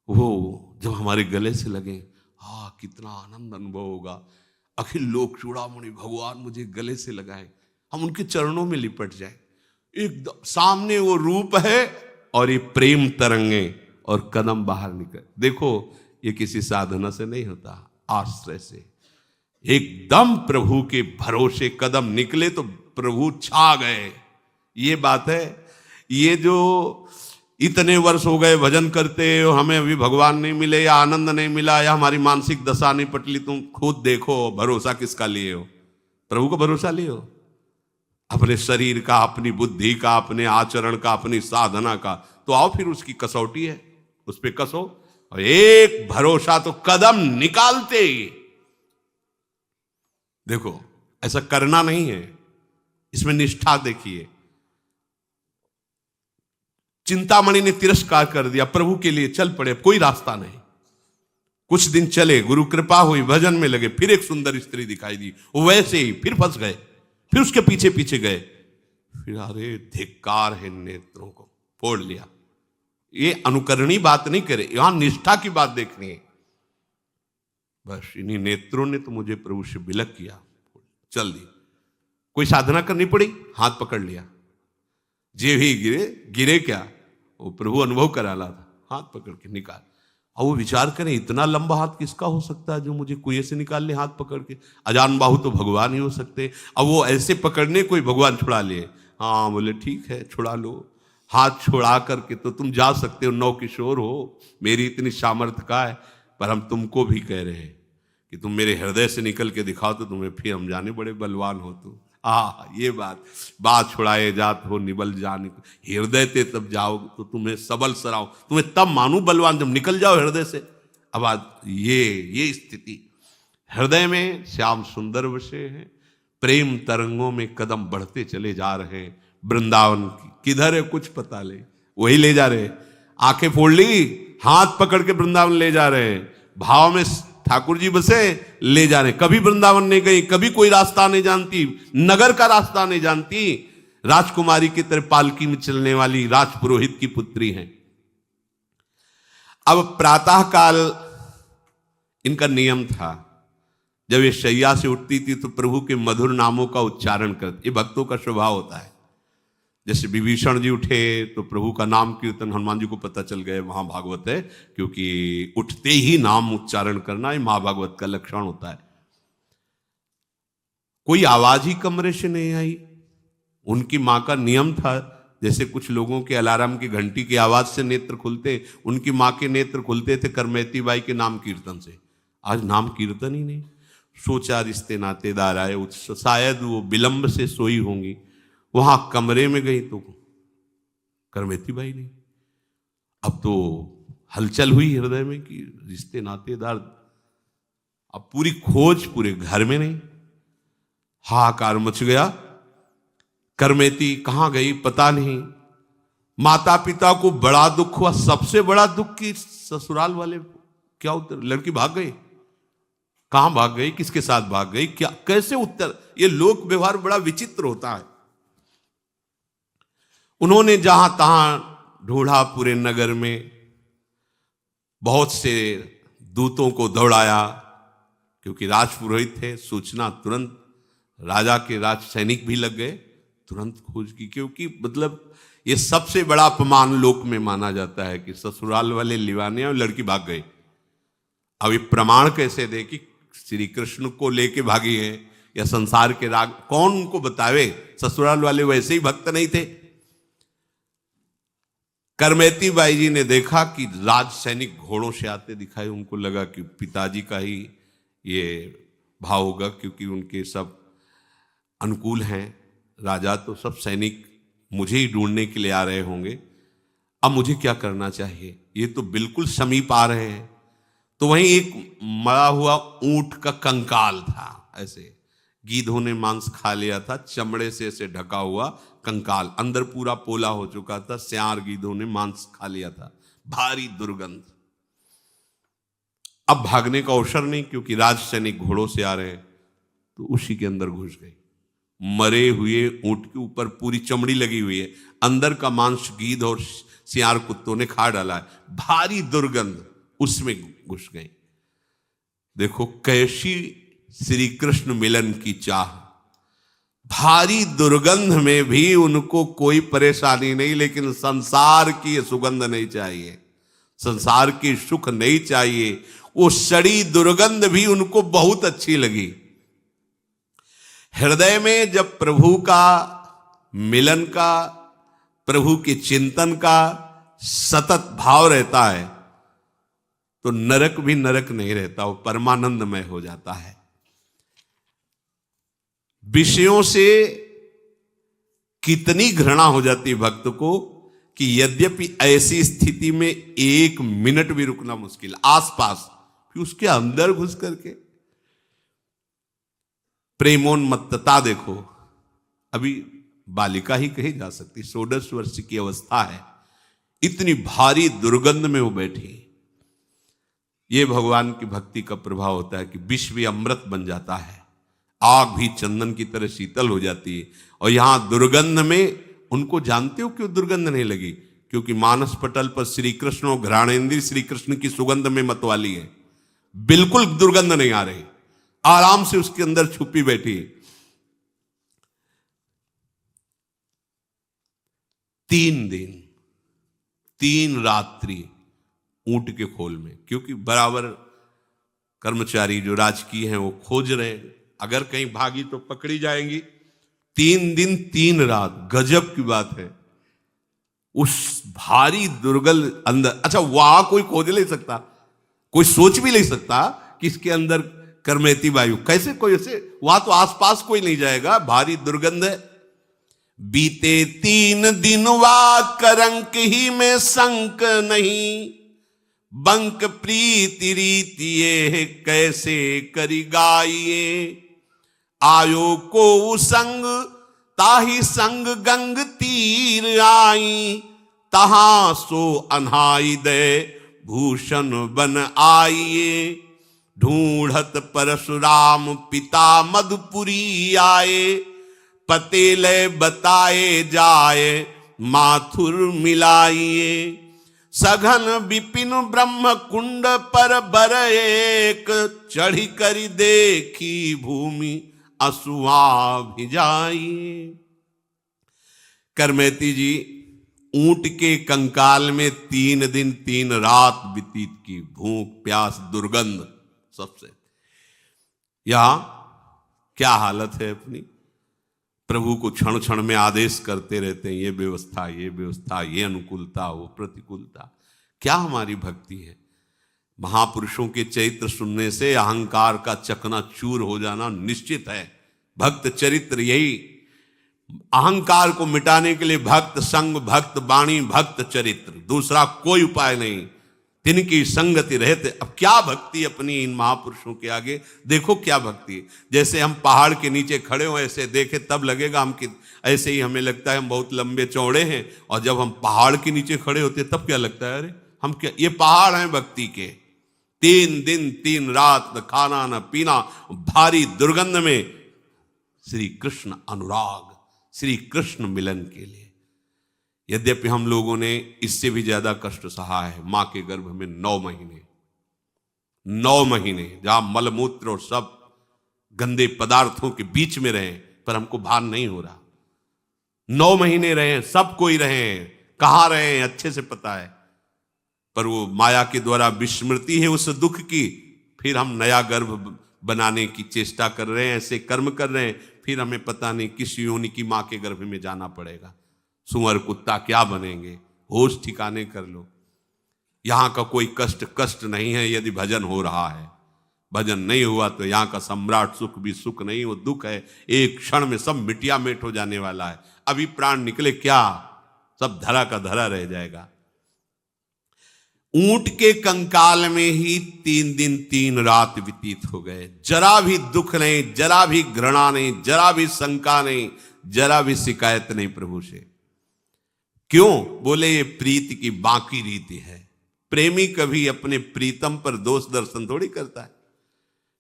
वो जब हमारे गले से लगे, हाँ कितना आनंद अनुभव होगा। अखिल लोक चूड़ामणि भगवान मुझे गले से लगाए, हम उनके चरणों में लिपट जाए। एकदम सामने वो रूप है और ये प्रेम तरंगे, और कदम बाहर निकल। देखो ये किसी साधना से नहीं होता, आश्रय से। एकदम प्रभु के भरोसे कदम निकले तो प्रभु छा गए। ये बात है। ये जो इतने वर्ष हो गए भजन करते हो, हमें अभी भगवान नहीं मिले या आनंद नहीं मिला या हमारी मानसिक दशा नहीं पटली, तुम खुद देखो भरोसा किसका लिए हो? प्रभु का भरोसा लिए हो? अपने शरीर का, अपनी बुद्धि का, अपने आचरण का, अपनी साधना का? तो आओ फिर उसकी कसौटी है, उस पर कसो। और एक भरोसा तो कदम निकालते ही देखो, ऐसा करना नहीं है, इसमें निष्ठा देखिए। चिंतामणि ने तिरस्कार कर दिया, प्रभु के लिए चल पड़े, कोई रास्ता नहीं। कुछ दिन चले, गुरु कृपा हुई, भजन में लगे, फिर एक सुंदर स्त्री दिखाई दी, वो वैसे ही फिर फंस गए, फिर उसके पीछे पीछे गए, फिर अरे धिक्कार है नेत्रों को, फोड़ लिया। ये अनुकरणीय बात नहीं करे, यहां निष्ठा की बात देखनी है। बस इन्हीं नेत्रों ने तो मुझे प्रभु से विलक किया, चल दी। कोई साधना करनी पड़ी, हाथ पकड़ लिया, जे भी गिरे गिरे क्या, वो प्रभु अनुभव करा ला था, हाथ पकड़ के निकाल। और वो विचार करें इतना लंबा हाथ किसका हो सकता है जो मुझे कुएं से निकाल ले हाथ पकड़ के। अजान बाहु तो भगवान ही हो सकते। अब वो ऐसे पकड़ने कोई भगवान छुड़ा लिए। हाँ बोले ठीक है छुड़ा लो। हाथ छुड़ा करके तो तुम जा सकते हो, नौ किशोर हो, मेरी इतनी सामर्थ्य का है, पर हम तुमको भी कह रहे हैं कि तुम मेरे हृदय से निकल के दिखाओ तो तुम्हें फिर हम जाने बड़े बलवान हो तुम। ये बात छुड़ाए जात हो निबल जाने, हृदय ते तब जाओ तो तुम्हें सबल सराओ, तुम्हें तब मानू बलवान जब निकल जाओ हृदय से। अब आज ये स्थिति हृदय में श्याम सुंदर विषय है, प्रेम तरंगों में कदम बढ़ते चले जा रहे हैं। वृंदावन की किधर है कुछ पता ले, वही ले जा रहे, आंखें फोड़ ली, हाथ पकड़ के वृंदावन ले जा रहे हैं। भाव में ठाकुर जी बसे ले जा रहे, कभी वृंदावन नहीं गई, कभी कोई रास्ता नहीं जानती, नगर का रास्ता नहीं जानती, राजकुमारी की तरह पालकी में चलने वाली राजपुरोहित की पुत्री हैं। अब प्रातः काल इनका नियम था, जब ये शैया से उठती थी तो प्रभु के मधुर नामों का उच्चारण करती। ये भक्तों का स्वभाव होता है। जैसे विभीषण जी उठे तो प्रभु का नाम कीर्तन, हनुमान जी को पता चल गया महाभागवत है, क्योंकि उठते ही नाम उच्चारण करना ये महाभागवत का लक्षण होता है। कोई आवाज ही कमरे से नहीं आई। उनकी मां का नियम था, जैसे कुछ लोगों के अलार्म की घंटी की आवाज से नेत्र खुलते, उनकी मां के नेत्र खुलते थे करमेती बाई के नाम कीर्तन से। आज नाम कीर्तन ही नहीं। सोचा रिश्ते नातेदार आए, शायद वो विलंब से सोई होंगी, वहां कमरे में गई तो करमेती बाई नहीं। अब तो हलचल हुई हृदय में कि रिश्ते नातेदार, अब पूरी खोज पूरे घर में नहीं, हाहाकार मच गया। करमेती कहां गई पता नहीं। माता पिता को बड़ा दुख हुआ, सबसे बड़ा दुख की ससुराल वाले क्या उत्तर, लड़की भाग गई, कहां भाग गई, किसके साथ भाग गई, क्या कैसे उत्तर। ये लोक व्यवहार बड़ा विचित्र होता है। उन्होंने जहां तहां ढूंढा, पूरे नगर में बहुत से दूतों को दौड़ाया, क्योंकि राजपुरोहित थे, सूचना तुरंत, राजा के राज सैनिक भी लग गए, तुरंत खोज की। क्योंकि मतलब ये सबसे बड़ा अपमान लोक में माना जाता है कि ससुराल वाले लिवाने और लड़की भाग गई। अब ये प्रमाण कैसे दे कि श्री कृष्ण को लेके भागी है या संसार के राग, कौन उनको बतावे। ससुराल वाले वैसे ही भक्त नहीं थे। करमेती बाई जी ने देखा कि राज सैनिक घोड़ों से आते दिखाए, उनको लगा कि पिताजी का ही ये भाव होगा, क्योंकि उनके सब अनुकूल हैं राजा, तो सब सैनिक मुझे ही ढूंढने के लिए आ रहे होंगे। अब मुझे क्या करना चाहिए, ये तो बिल्कुल समीप आ रहे हैं। तो वहीं एक मरा हुआ ऊंट का कंकाल था, ऐसे गीधों ने मांस खा लिया था, चमड़े से ऐसे ढका हुआ कंकाल, अंदर पूरा पोला हो चुका था, सियार गीधों ने मांस खा लिया था, भारी दुर्गंध। अब भागने का अवसर नहीं, क्योंकि राज सैनिक घोड़ों से आ रहे हैं, तो उसी के अंदर घुस गई। मरे हुए ऊंट के ऊपर पूरी चमड़ी लगी हुई है, अंदर का मांस गीध और सियार कुत्तों ने खा डाला है, भारी दुर्गंध, उसमें घुस गई। देखो कैसी श्री कृष्ण मिलन की चाह। भारी दुर्गंध में भी उनको कोई परेशानी नहीं, लेकिन संसार की सुगंध नहीं चाहिए, संसार की सुख नहीं चाहिए। वो सड़ी दुर्गंध भी उनको बहुत अच्छी लगी। हृदय में जब प्रभु का मिलन का, प्रभु के चिंतन का सतत भाव रहता है तो नरक भी नरक नहीं रहता, वो परमानंदमय हो जाता है। विषयों से कितनी घृणा हो जाती है भक्त को कि यद्यपि ऐसी स्थिति में एक मिनट भी रुकना मुश्किल, आसपास, फिर उसके अंदर घुस करके प्रेमोन्मत्तता देखो। अभी बालिका ही कही जा सकती, 16 वर्ष की अवस्था है, इतनी भारी दुर्गंध में वो बैठी। ये भगवान की भक्ति का प्रभाव होता है कि विष भी अमृत बन जाता है। आग भी चंदन की तरह शीतल हो जाती है। और यहां दुर्गंध में उनको जानते हो क्यों दुर्गंध नहीं लगी? क्योंकि मानस पटल पर श्री कृष्ण और घ्राणेन्द्रीय श्री कृष्ण की सुगंध में मतवाली है, बिल्कुल दुर्गंध नहीं आ रही, आराम से उसके अंदर छुपी बैठी। 3 दिन 3 रात्रि ऊंट के खोल में, क्योंकि बराबर कर्मचारी जो राजकीय हैं वो खोज रहे हैं, अगर कहीं भागी तो पकड़ी जाएंगी। 3 दिन 3 रात, गजब की बात है। उस भारी दुर्गल अंदर, अच्छा वहां कोई खोज नहीं सकता, कोई सोच भी नहीं सकता कि इसके अंदर करमेती वायु कैसे, कोई ऐसे वहां तो आसपास कोई नहीं जाएगा, भारी दुर्गंध है। बीते 3 दिन वा करंक ही में संक नहीं, बंक प्रीति रीति ये कैसे करी गाइए। आयो को संग ताही संग गंग तीर आई, तहां सो अनहाई दे भूषण बन आइए। ढूंढत परशुराम पिता मधुपुरी आए, पतेले बताए जाए माथुर मिलाइए। सघन विपिन ब्रह्म कुंड पर बर एक, चढ़ी करी देखी भूमि असुआ भिजाइए। करमेती जी ऊंट के कंकाल में 3 दिन 3 रात व्यतीत की, भूख प्यास दुर्गंध सबसे। यहां क्या हालत है अपनी, प्रभु को क्षण क्षण में आदेश करते रहते हैं, ये व्यवस्था ये व्यवस्था, ये अनुकूलता वो प्रतिकूलता। क्या हमारी भक्ति है? महापुरुषों के चरित्र सुनने से अहंकार का चकनाचूर हो जाना निश्चित है। भक्त चरित्र यही, अहंकार को मिटाने के लिए भक्त संग, भक्त वाणी, भक्त चरित्र, दूसरा कोई उपाय नहीं। तिनकी संगति रहते। अब क्या भक्ति अपनी इन महापुरुषों के आगे, देखो क्या भक्ति है। जैसे हम पहाड़ के नीचे खड़े हो ऐसे देखे तब लगेगा हम कि, ऐसे ही हमें लगता है हम बहुत लंबे चौड़े हैं, और जब हम पहाड़ के नीचे खड़े होते तब क्या लगता है, अरे हम क्या, ये पहाड़ हैं भक्ति के। 3 दिन 3 रात न खाना न पीना, भारी दुर्गंध में श्री कृष्ण अनुराग, श्री कृष्ण मिलन के लिए। यद्यपि हम लोगों ने इससे भी ज्यादा कष्ट सहा है। मां के गर्भ में 9 महीने जहां मलमूत्र और सब गंदे पदार्थों के बीच में रहे, पर हमको भान नहीं हो रहा। 9 महीने रहे, सब कोई रहे हैं, कहां रहे हैं अच्छे से पता है, पर वो माया के द्वारा विस्मृति है उस दुख की। फिर हम नया गर्भ बनाने की चेष्टा कर रहे हैं, ऐसे कर्म कर रहे हैं, फिर हमें पता नहीं किस योनि की मां के गर्भ में जाना पड़ेगा। सुअर कुत्ता क्या बनेंगे, होश ठिकाने कर लो। यहां का कोई कष्ट नहीं है यदि भजन हो रहा है। भजन नहीं हुआ तो यहां का सम्राट सुख भी सुख नहीं, वो दुख है, एक क्षण में सब मिटिया मेट हो जाने वाला है। अभी प्राण निकले क्या, सब धरा का धरा रह जाएगा। ऊंट के कंकाल में ही 3 दिन 3 रात व्यतीत हो गए। जरा भी दुख नहीं, जरा भी घृणा नहीं, जरा भी शंका नहीं, जरा भी शिकायत नहीं प्रभु से। क्यों? बोले ये प्रीति की बाकी रीति है। प्रेमी कभी अपने प्रीतम पर दोष दर्शन थोड़ी करता है।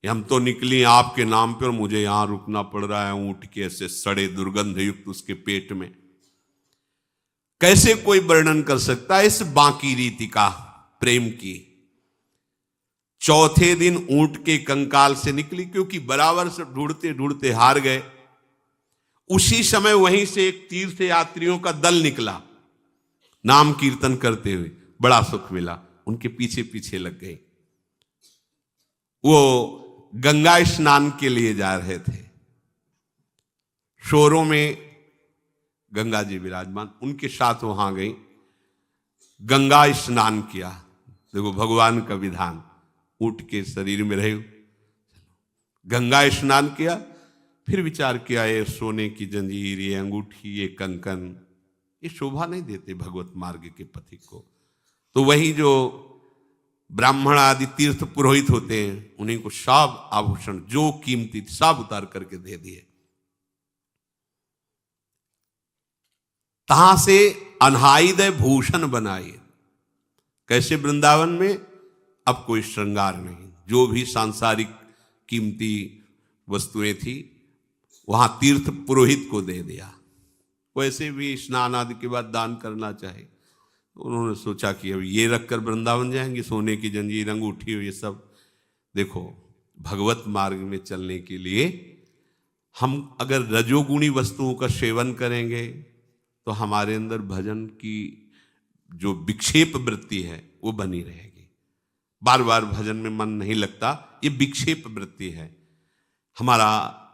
हम तो निकली आपके नाम पर, मुझे यहां रुकना पड़ रहा है ऊंट के ऐसे सड़े दुर्गंध युक्त उसके पेट में। कैसे कोई वर्णन कर सकता है इस बाकी रीति का, प्रेम की। 4थे दिन ऊंट के कंकाल से निकली, क्योंकि बराबर से ढूंढते ढूंढते हार गए। उसी समय वहीं से एक तीर्थ यात्रियों का दल निकला, नाम कीर्तन करते हुए, बड़ा सुख मिला, उनके पीछे पीछे लग गए। वो गंगा स्नान के लिए जा रहे थे, शोरों में गंगा जी विराजमान, उनके साथ वहां गई, गंगा स्नान किया। देखो भगवान का विधान, ऊंट के शरीर में रहे, गंगा स्नान किया, फिर विचार किया ये सोने की जंजीर, ये अंगूठी, ये कंकन, ये शोभा नहीं देते भगवत मार्ग के पथिक को। तो वही जो ब्राह्मण आदि तीर्थ पुरोहित होते हैं, उन्हीं को सब आभूषण जो कीमती सब उतार करके दे दिए। तहां से अनहाइदय भूषण बनाए। कैसे? वृंदावन में अब कोई श्रृंगार नहीं, जो भी सांसारिक कीमती वस्तुएं थी, वहां तीर्थ पुरोहित को दे दिया। वैसे भी स्नान आदि के बाद दान करना चाहे, उन्होंने सोचा कि अब ये रखकर वृंदावन जाएंगे, सोने की जंजीर, अंगूठी, ये सब। देखो, भगवत मार्ग में चलने के लिए हम अगर रजोगुणी वस्तुओं का सेवन करेंगे तो हमारे अंदर भजन की जो विक्षेप वृत्ति है वो बनी रहेगी। बार बार भजन में मन नहीं लगता, ये विक्षेप वृत्ति है। हमारा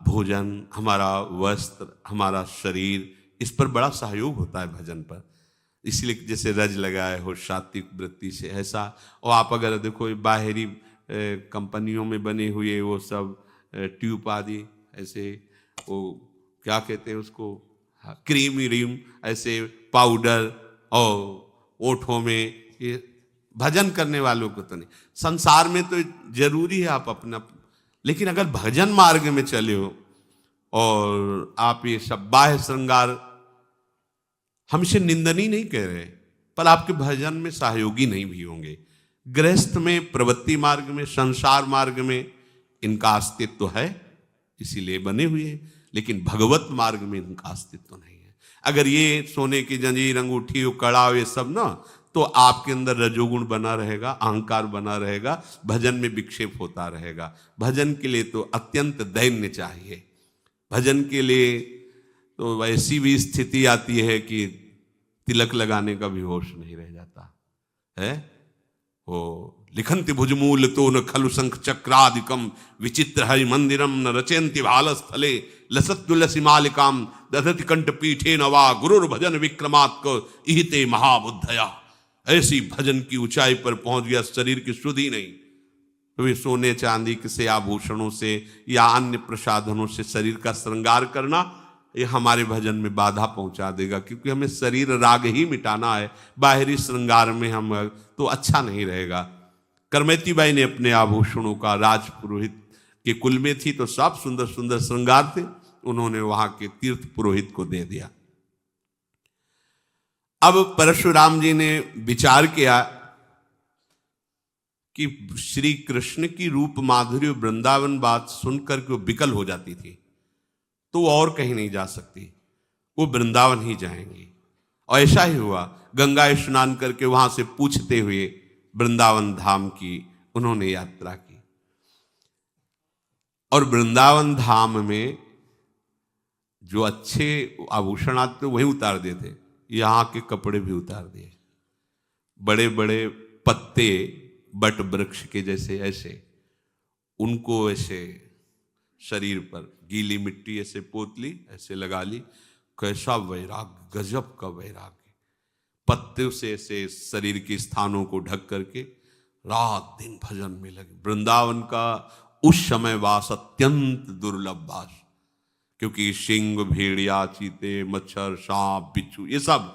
भोजन, हमारा वस्त्र, हमारा शरीर, इस पर बड़ा सहयोग होता है भजन पर। इसलिए जैसे रज लगाए हो सात्विक वृत्ति से, ऐसा। और आप अगर देखो बाहरी कंपनियों में बने हुए वो सब ट्यूब आदि, ऐसे वो क्या कहते हैं उसको, क्रीम रीम, ऐसे पाउडर, और ओठों में, ये भजन करने वालों को तो नहीं। संसार में तो जरूरी है आप अपना, लेकिन अगर भजन मार्ग में चले हो और आप ये सब बाह्य श्रृंगार, हम इसे निंदनीय नहीं कह रहे, पर आपके भजन में सहयोगी नहीं भी होंगे। गृहस्थ में, प्रवृत्ति मार्ग में, संसार मार्ग में इनका अस्तित्व है, इसीलिए बने हुए हैं, लेकिन भगवत मार्ग में इनका अस्तित्व नहीं है। अगर ये सोने की जंजीर, अंगूठी, कड़ा, ये सब ना, तो आपके अंदर रजोगुण बना रहेगा, अहंकार बना रहेगा, भजन में विक्षेप होता रहेगा। भजन के लिए तो अत्यंत दैन्य चाहिए। भजन के लिए तो ऐसी भी स्थिति आती है कि तिलक लगाने का भी होश नहीं रह जाता है। वो लिखन्ति भुजमूल तो न खलु शंख चक्रादिकम विचित्र हरि मंदिरम न रचयन्ति भालस्थले लसत तुलसी मालिकाम दधति कंठ पीठे नवा गुरुर भजन विक्रमात्क इहिते महाबुद्धया। ऐसी भजन की ऊंचाई पर पहुंच गया, शरीर की शुद्धि नहीं, तो सोने चांदी से, आभूषणों से या अन्य प्रसाधनों से शरीर का श्रृंगार करना, ये हमारे भजन में बाधा पहुंचा देगा, क्योंकि हमें शरीर राग ही मिटाना है। बाहरी श्रृंगार में हम तो अच्छा नहीं रहेगा। करमैती बाई ने अपने आभूषणों का, राज पुरोहित के कुल में थी तो सब सुंदर सुंदर श्रृंगार थे, उन्होंने वहां के तीर्थ पुरोहित को दे दिया। अब परशुराम जी ने विचार किया कि श्री कृष्ण की रूप माधुर्य वृंदावन बात सुनकर के वो विकल हो जाती थी, तो वो और कहीं नहीं जा सकती, वो वृंदावन ही जाएंगी। और ऐसा ही हुआ, गंगा स्नान करके वहां से पूछते हुए वृंदावन धाम की उन्होंने यात्रा की। और वृंदावन धाम में जो अच्छे आभूषण आते वही उतार देते, यहाँ के कपड़े भी उतार दिए। बड़े बड़े पत्ते बट वृक्ष के जैसे, ऐसे उनको ऐसे शरीर पर गीली मिट्टी ऐसे पोत ली, ऐसे लगा ली। कैसा वैराग्य, गजब का वैराग्य। पत्ते से ऐसे शरीर के स्थानों को ढक करके रात दिन भजन में लगे। वृंदावन का उस समय वास अत्यंत दुर्लभ वास, क्योंकि सिंह, भेड़िया, चीते, मच्छर, सांप, बिच्छू, ये सब।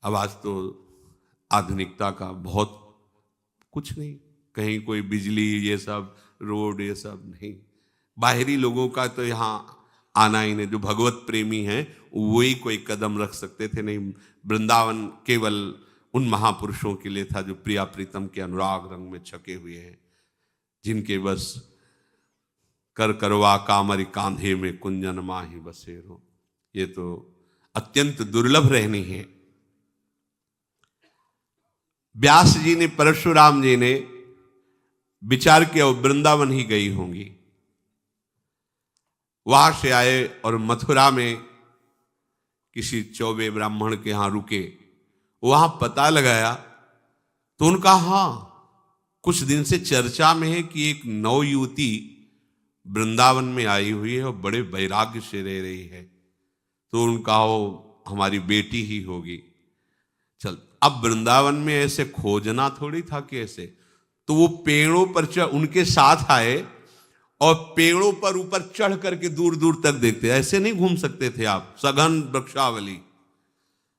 अब आज तो आधुनिकता का बहुत कुछ नहीं, कहीं कोई बिजली, ये सब रोड, ये सब नहीं। बाहरी लोगों का तो यहाँ आना ही नहीं। जो भगवत प्रेमी हैं वही कोई कदम रख सकते थे, नहीं। वृंदावन केवल उन महापुरुषों के लिए था जो प्रिया प्रीतम के अनुराग रंग में छके हुए हैं, जिनके बस कर करवा कामरी कांधे में कुंजन माही बसेरो। ये तो अत्यंत दुर्लभ रहनी है। व्यास जी ने, परशुराम जी ने विचार किया वृंदावन ही गई होंगी। वहां से आए और मथुरा में किसी चौबे ब्राह्मण के यहां रुके। वहां पता लगाया तो उनका, हाँ, कुछ दिन से चर्चा में है कि एक नवयुवती वृंदावन में आई हुई है और बड़े वैराग्य से रह रही है। तो उनका, वो हमारी बेटी ही होगी। चल, अब वृंदावन में ऐसे खोजना थोड़ी था कि ऐसे, तो वो पेड़ों पर उनके साथ आए और पेड़ों पर ऊपर चढ़ करके दूर दूर तक देखते। ऐसे नहीं घूम सकते थे आप, सघन वृक्षावली।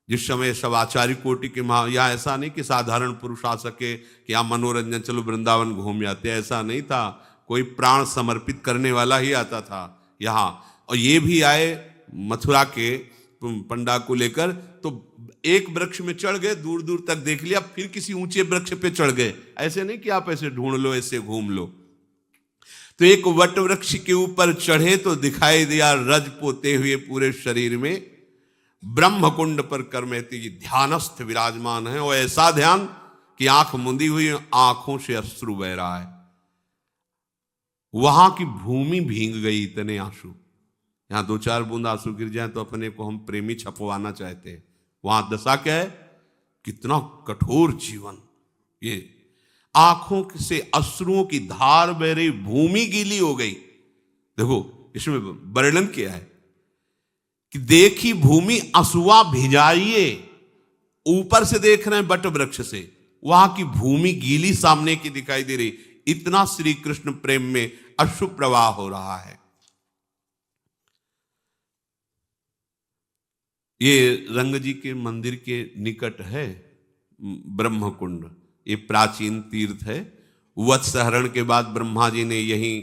जिस समय सब आचार्य कोटि के यहाँ ऐसा नहीं कि साधारण पुरुष आ सके कि यहाँ मनोरंजन, चलो वृंदावन घूम जाते, ऐसा नहीं था। कोई प्राण समर्पित करने वाला ही आता था यहाँ। और ये भी आए मथुरा के पंडा को लेकर, तो एक वृक्ष में चढ़ गए, दूर दूर तक देख लिया, फिर किसी ऊंचे वृक्ष पे चढ़ गए। ऐसे नहीं कि आप ऐसे ढूंढ लो, ऐसे घूम लो। तो एक वट वृक्ष के ऊपर चढ़े तो दिखाई दिया रज पोते हुए पूरे शरीर में ब्रह्म कुंड पर करमेती जी ध्यानस्थ विराजमान है, और ऐसा ध्यान कि आंख मुंदी हुई, आंखों से अश्रु बह रहा है। वहां की भूमि भींग गई, इतने आंसू। यहां 2-4 बूंद आंसू गिर जाए तो अपने को हम प्रेमी छपवाना चाहते हैं। वहां दशा क्या है, कितना कठोर जीवन। ये आंखों से अश्रुओं की धार बह रही, भूमि गीली हो गई। देखो इसमें वर्णन क्या है कि देखी भूमि अश्रुआ भिजाइए, ऊपर से देख रहे हैं बट वृक्ष से, वहां की भूमि गीली सामने की दिखाई दे रही। इतना श्री कृष्ण प्रेम में अश्रु प्रवाह हो रहा है। ये रंग जी के मंदिर के निकट है ब्रह्म कुंड। ये प्राचीन तीर्थ है। वत्सहरण के बाद ब्रह्मा जी ने यहीं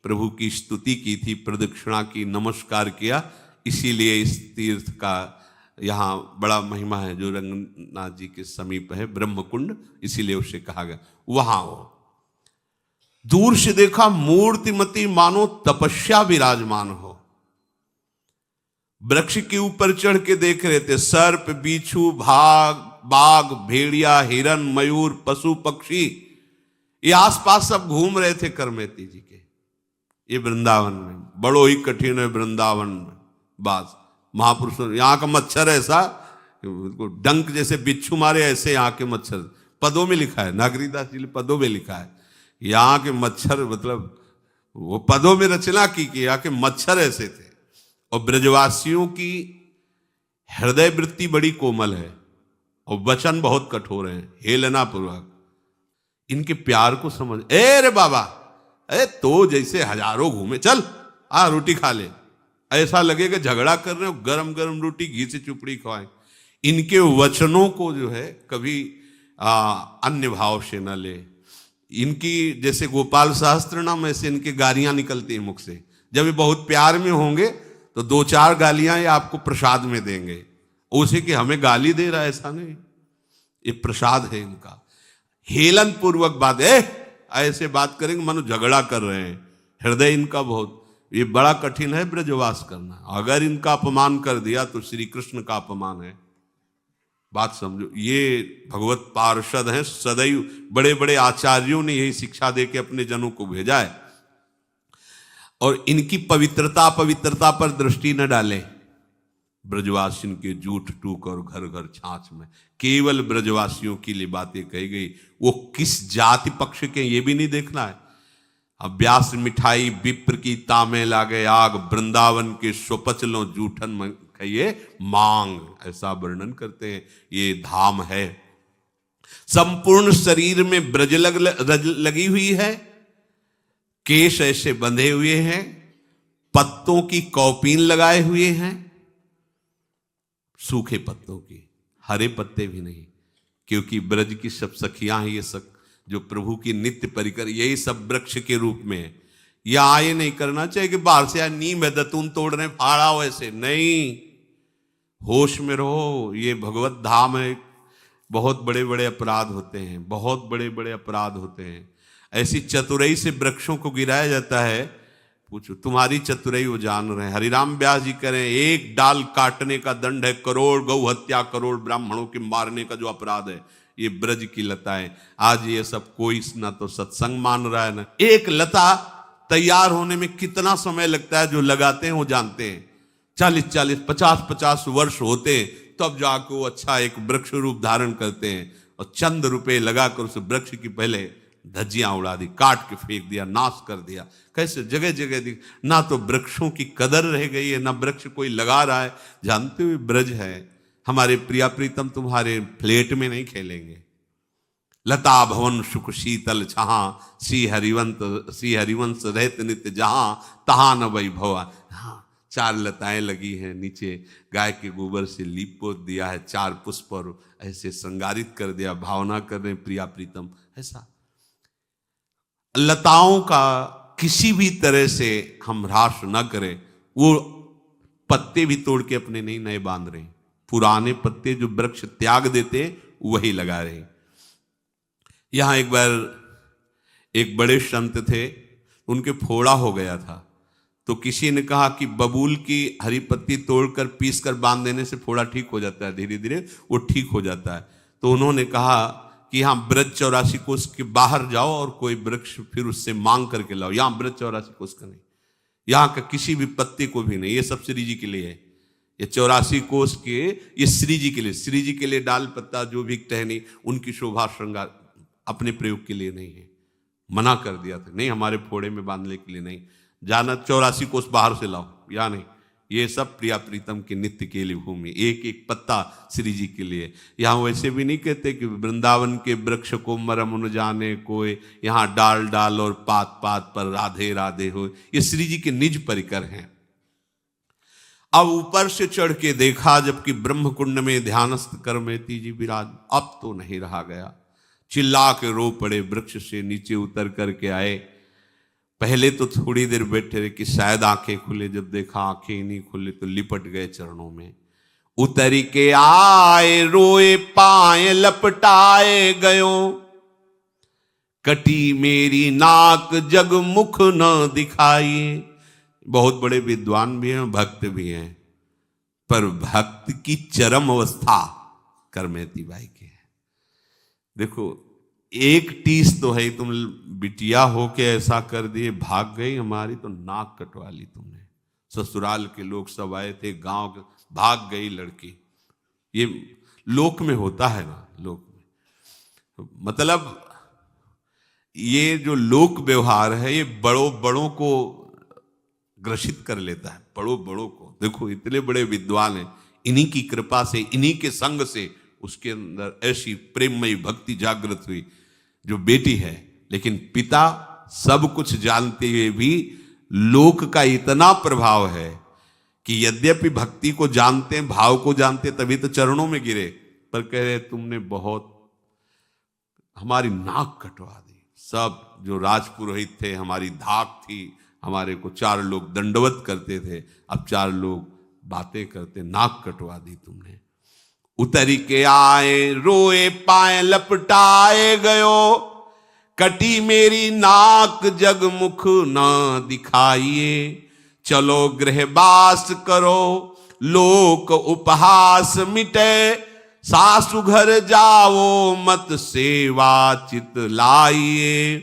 प्रभु की स्तुति की थी, प्रदक्षिणा की, नमस्कार किया। इसीलिए इस तीर्थ का यहाँ बड़ा महिमा है, जो रंगनाथ जी के समीप है ब्रह्म कुंड, इसीलिए उसे कहा गया। वहां हो दूर से देखा मूर्तिमती मानो तपस्या विराजमान हो। वृक्ष के ऊपर चढ़ के देख रहे थे सर्प, बिच्छू, बाघ, भेड़िया, हिरन, मयूर, पशु पक्षी, ये आसपास सब घूम रहे थे करमेती जी के। ये वृंदावन में बड़ो ही कठिन है, वृंदावन में बास महापुरुषों। यहाँ का मच्छर ऐसा डंक जैसे बिच्छू मारे, ऐसे यहाँ के मच्छर। पदों में लिखा है, नागरीदास जी ने पदों में लिखा है, यहाँ के मच्छर, मतलब वो पदों में रचना की यहाँ के मच्छर ऐसे थे। और ब्रजवासियों की हृदय वृत्ति बड़ी कोमल है और वचन बहुत कठोर है, हेलना पूर्वक। इनके प्यार को समझ, ए रे बाबा, अरे तो जैसे हजारों घूमे, चल आ रोटी खा ले, ऐसा लगेगा झगड़ा कर रहे हो। गरम गरम रोटी घी से चुपड़ी खवाएं। इनके वचनों को जो है कभी अन्य भाव से न ले। इनकी जैसे गोपाल सहस्त्र नाम, ऐसे इनके गालियां निकलती हैं मुख से। जब ये बहुत प्यार में होंगे तो 2-4 गालियां ये आपको प्रसाद में देंगे, उसे कि हमें गाली दे रहा है, ऐसा नहीं, ये प्रसाद है इनका। हेलन पूर्वक बात, ऐसे बात करेंगे मानो झगड़ा कर रहे हैं। हृदय इनका बहुत, ये बड़ा कठिन है ब्रजवास करना। अगर इनका अपमान कर दिया तो श्री कृष्ण का अपमान है। बात समझो, ये भगवत पार्षद हैं सदैव। बड़े बड़े आचार्यों ने यही शिक्षा दे के अपने जनों को भेजा है। और इनकी पवित्रता पर दृष्टि न डालें। ब्रजवासियों के जूठ टूक और घर घर छाछ में केवल ब्रजवासियों के लिए बातें कही गई। वो किस जाति पक्ष के, ये भी नहीं देखना है। अब व्यास मिठाई विप्र की तामे लागे आग, वृंदावन के स्वपचलों जूठन खाइए मांग, ऐसा वर्णन करते हैं। ये धाम है। संपूर्ण शरीर में ब्रज लगी हुई है, केश ऐसे बंधे हुए हैं, पत्तों की कौपीन लगाए हुए हैं, सूखे पत्तों की, हरे पत्ते भी नहीं, क्योंकि ब्रज की सब सखियां हैं। ये सब जो प्रभु की नित्य परिकर, यही सब वृक्ष के रूप में है। या आये नहीं करना चाहिए कि बाहर से नीम है दतून तोड़ रहे फाड़ा हो, ऐसे नहीं। होश में रहो, ये भगवत धाम है। बहुत बड़े बड़े अपराध होते हैं, बहुत बड़े बड़े अपराध होते हैं। ऐसी चतुराई से वृक्षों को गिराया जाता है। पूछो, तुम्हारी चतुराई वो जान रहे हैं। हरिराम व्यास जी करें, एक डाल काटने का दंड है करोड़, गौ हत्या करोड़, ब्राह्मणों के मारने का जो अपराध है, ये ब्रज की लताएं। आज ये सब कोई ना तो सत्संग मान रहा है ना। एक लता तैयार होने में कितना समय लगता है, जो लगाते हैं वो जानते हैं। 40-40, 50-50 वर्ष होते हैं, तब जाकर वो अच्छा एक वृक्ष रूप धारण करते हैं। और चंद रुपए लगाकर उस वृक्ष की पहले धज्जियां उड़ा दी, काट के फेंक दिया, नाश कर दिया। कैसे जगह जगह दी, ना तो वृक्षों की कदर रह गई है, ना वृक्ष कोई लगा रहा है। जानते हुए ब्रज है। हमारे प्रिया प्रीतम तुम्हारे फ्लैट में नहीं खेलेंगे। लता भवन सुख शीतल छहा, श्री हरिवंश रहत नित्य जहां, तहां न वैभव। हाँ, 4 लताएं लगी हैं, नीचे गाय के गोबर से लीप पोत दिया है, 4 पुष्प और ऐसे श्रृंगारित कर दिया। भावना कर रहे प्रिया प्रीतम। ऐसा लताओं का किसी भी तरह से हम ह्रास न करें। वो पत्ते भी तोड़ के अपने नहीं नए बांध रहे, पुराने पत्ते जो वृक्ष त्याग देते वही लगा रहे। यहां एक बार एक बड़े संत थे, उनके फोड़ा हो गया था। तो किसी ने कहा कि बबूल की हरी पत्ती तोड़कर पीस कर बांध देने से फोड़ा ठीक हो जाता है, धीरे धीरे वो ठीक हो जाता है। तो उन्होंने कहा कि यहाँ ब्रज 84 कोस के बाहर जाओ और कोई वृक्ष फिर उससे मांग करके लाओ। यहाँ ब्रज 84 कोस का नहीं, यहाँ का किसी भी पत्ते को भी नहीं, ये सब श्री जी के लिए है। ये 84 कोस के ये श्री जी के लिए, श्री जी के लिए डाल पत्ता जो भी टहनी उनकी शोभा श्रृंगार अपने प्रयोग के लिए नहीं है। मना कर दिया था, नहीं हमारे फोड़े में बांधने के लिए नहीं, जाना 84 कोस बाहर से लाओ, या नहीं। ये सब प्रिया प्रीतम के नित्य के लिए भूमि, एक एक पत्ता श्री जी के लिए। यहाँ वैसे भी नहीं कहते कि वृंदावन के वृक्ष को मरम न जाने कोई, यहाँ डाल डाल और पात पात पर राधे राधे हो। ये श्री जी के निज परिकर हैं। अब ऊपर से चढ़ के देखा, जबकि ब्रह्म कुंड में ध्यानस्थ करमेती जी विराज। अब तो नहीं रहा गया, चिल्ला के रो पड़े, वृक्ष से नीचे उतर करके आए। पहले तो थोड़ी देर बैठे रहे कि शायद आंखें खुले, जब देखा आंखें ही नहीं खुले तो लिपट गए चरणों में। उतरी के आए, रोए पाए लपटाए गयो, कटी मेरी नाक जग मुख न दिखाई। बहुत बड़े विद्वान भी हैं, भक्त भी हैं, पर भक्त की चरम अवस्था करमेती बाई की है। देखो, एक टीस तो है, तुम बिटिया हो के ऐसा कर दिए, भाग गई हमारी तो नाक कटवा ली तुमने। ससुराल के लोग सब आए थे, गांव के, भाग गई लड़की। ये लोक में होता है ना, लोक में मतलब ये जो लोक व्यवहार है ये बड़ों बड़ों को ग्रसित कर लेता है, बड़ों बड़ों को। देखो इतने बड़े विद्वान हैं, इन्हीं की कृपा से, इन्हीं के संग से उसके अंदर ऐसी प्रेममयी भक्ति जागृत हुई जो बेटी है। लेकिन पिता सब कुछ जानते हुए भी लोक का इतना प्रभाव है कि यद्यपि भक्ति को जानते, भाव को जानते, तभी तो चरणों में गिरे, पर कह रहे तुमने बहुत हमारी नाक कटवा दी। सब जो राजपुरोहित थे, हमारी धाक थी, हमारे को 4 लोग दंडवत करते थे, अब 4 लोग बातें करते, नाक कटवा दी तुमने। उतरी के आए, रोए पाए लपटाए गयो, कटी मेरी नाक जग मुख न दिखाइए। चलो गृहवास करो, लोक उपहास मिटे, सासु घर जाओ मत सेवा चित लाइए।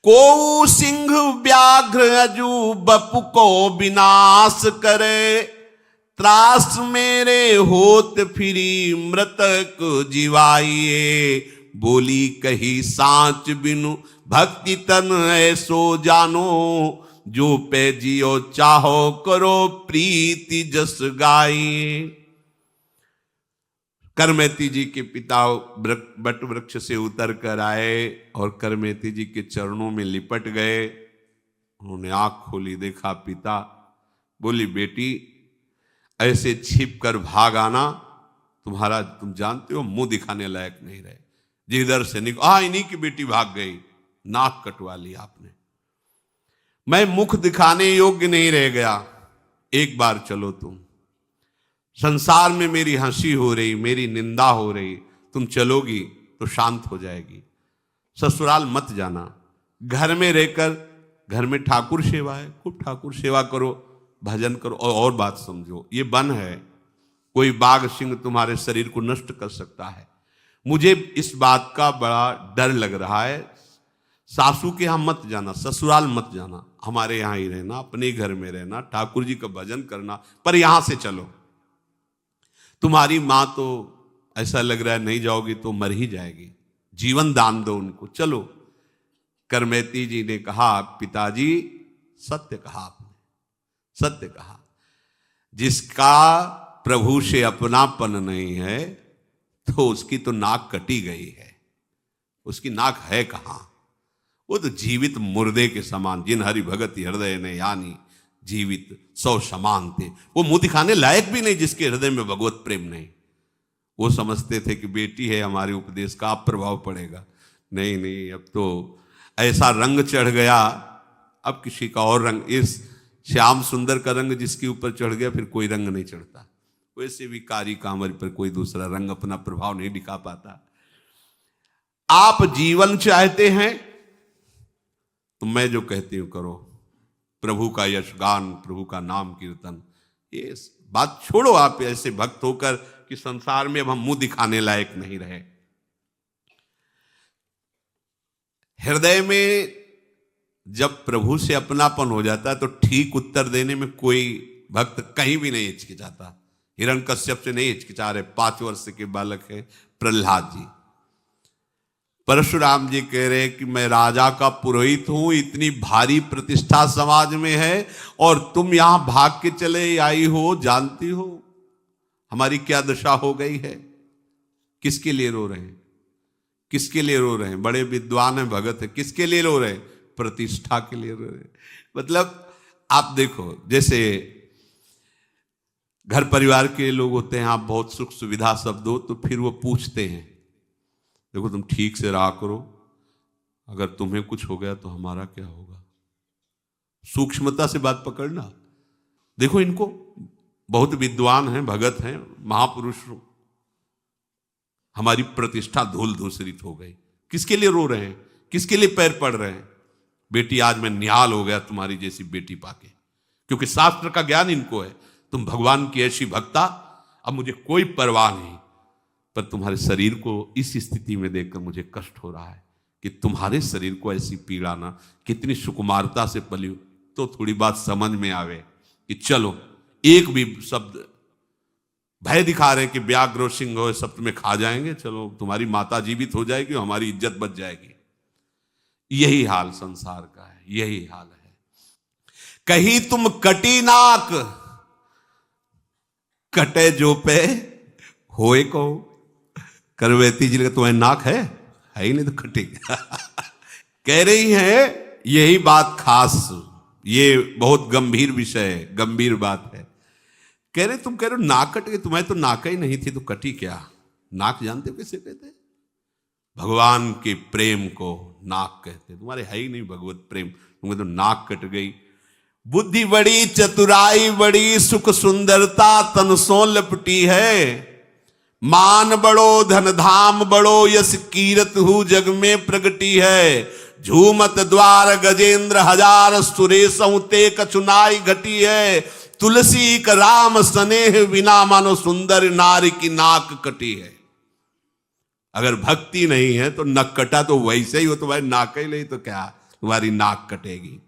को सिंह व्याघ्र अजू बपु को विनाश करे, त्रास मेरे होत फिरी मृतक जीवाइए। बोली कही सांच बिनु भक्ति तन ऐसो जानो, जो पे जियो चाहो करो प्रीति जस गाइए। करमेती जी के पिता बट वृक्ष से उतर कर आए और करमेती जी के चरणों में लिपट गए। उन्होंने आंख खोली, देखा पिता। बोली बेटी ऐसे छिप कर भाग आना, तुम्हारा तुम जानते हो मुंह दिखाने लायक नहीं रहे। जिधर से इन्हीं की बेटी भाग गई, नाक कटवा ली आपने, मैं मुख दिखाने योग्य नहीं रह गया। एक बार चलो तुम, संसार में मेरी हंसी हो रही, मेरी निंदा हो रही, तुम चलोगी तो शांत हो जाएगी। ससुराल मत जाना, घर में रहकर, घर में ठाकुर सेवा है, खूब ठाकुर सेवा करो, भजन करो। और बात समझो, ये वन है, कोई बाघ सिंह तुम्हारे शरीर को नष्ट कर सकता है। मुझे इस बात का बड़ा डर लग रहा है। सासू के यहाँ मत जाना, ससुराल मत जाना, हमारे यहाँ ही रहना, अपने घर में रहना, ठाकुर जी का भजन करना, पर यहां से चलो। तुम्हारी माँ तो ऐसा लग रहा है नहीं जाओगी तो मर ही जाएगी, जीवन दान दो उनको, चलो। करमेती जी ने कहा पिताजी सत्य कहा आपने, सत्य कहा। जिसका प्रभु से अपनापन नहीं है तो उसकी तो नाक कटी गई है, उसकी नाक है कहां? वो तो जीवित मुर्दे के समान, जिन हरि भगत हृदय ने यानी जीवित 100 समान थे। वो मुंह दिखाने लायक भी नहीं जिसके हृदय में भगवत प्रेम नहीं। वो समझते थे कि बेटी है हमारे उपदेश का आप प्रभाव पड़ेगा। नहीं नहीं, अब तो ऐसा रंग चढ़ गया, अब किसी का और रंग, इस श्याम सुंदर का रंग जिसके ऊपर चढ़ गया फिर कोई रंग नहीं चढ़ता। वैसे भी कारी कांवर पर कोई दूसरा रंग अपना प्रभाव नहीं दिखा पाता। आप जीवन चाहते हैं तो मैं जो कहती हूं करो, प्रभु का यशगान, प्रभु का नाम कीर्तन। ये बात छोड़ो आप ऐसे भक्त होकर कि संसार में अब हम मुंह दिखाने लायक नहीं रहे। हृदय में जब प्रभु से अपनापन हो जाता है तो ठीक उत्तर देने में कोई भक्त कहीं भी नहीं हिचकिचाता। हिरण्यकश्यप से नहीं हिचकिचा रहे, 5 वर्ष के बालक है प्रहलाद जी। परशुराम जी कह रहे कि मैं राजा का पुरोहित हूं, इतनी भारी प्रतिष्ठा समाज में है और तुम यहां भाग के चले आई हो, जानती हो हमारी क्या दशा हो गई है। किसके लिए रो रहे हैं? किसके लिए रो रहे हैं? बड़े विद्वान हैं, भगत है, किसके लिए रो रहे हैं? प्रतिष्ठा के लिए रो रहे हैं। मतलब आप देखो, जैसे घर परिवार के लोग होते हैं, आप बहुत सुख सुविधा सब दो तो फिर वो पूछते हैं, देखो तुम ठीक से रहा करो, अगर तुम्हें कुछ हो गया तो हमारा क्या होगा। सूक्ष्मता से बात पकड़ना। देखो इनको, बहुत विद्वान हैं, भगत हैं, महापुरुष, हमारी प्रतिष्ठा धूल धूसरित हो गई। किसके लिए रो रहे हैं? किसके लिए पैर पड़ रहे हैं? बेटी आज मैं निहाल हो गया तुम्हारी जैसी बेटी पाके, क्योंकि शास्त्र का ज्ञान इनको है। तुम भगवान की ऐसी भक्ता, अब मुझे कोई परवाह नहीं, पर तुम्हारे शरीर को इस स्थिति में देखकर मुझे कष्ट हो रहा है कि तुम्हारे शरीर को ऐसी पीड़ा ना, कितनी सुकुमारता से पली हो, तो थोड़ी बात समझ में आवे कि चलो एक भी शब्द, भय दिखा रहे कि व्याघ्र सिंह हो सब तुम्हें खा जाएंगे, चलो तुम्हारी माता जीवित हो जाएगी, हमारी इज्जत बच जाएगी। यही हाल संसार का है, यही हाल है। कहीं तुम कटी नाक, कटे जो पे होए को। करवेती जी, तुम्हें नाक है ही नहीं तो कटी। कह रही है यही बात खास, ये बहुत गंभीर विषय है, गंभीर बात है। कह रहे तुम कह रहे हो नाक कट गई, तुम्हें तो नाक ही नहीं थी तो कटी क्या? नाक जानते हो किसे कहते हैं? भगवान के प्रेम को नाक कहते हैं। तुम्हारे है ही नहीं भगवत प्रेम, तुम्हें तो नाक कट गई। बुद्धि बड़ी, चतुराई बड़ी, सुख सुंदरता तन सो लपटी है। मान बड़ो, धन धाम बड़ो, यश कीरत हु जग में प्रगटी है। झूमत द्वार गजेंद्र हजार, सुरेशहु ते कछुनाई घटी है। तुलसी का राम स्नेह बिना, मानो सुंदर नारी की नाक कटी है। अगर भक्ति नहीं है तो नक कटा तो वैसे ही हो, तुम्हारी नाक ही नहीं तो क्या तुम्हारी नाक कटेगी।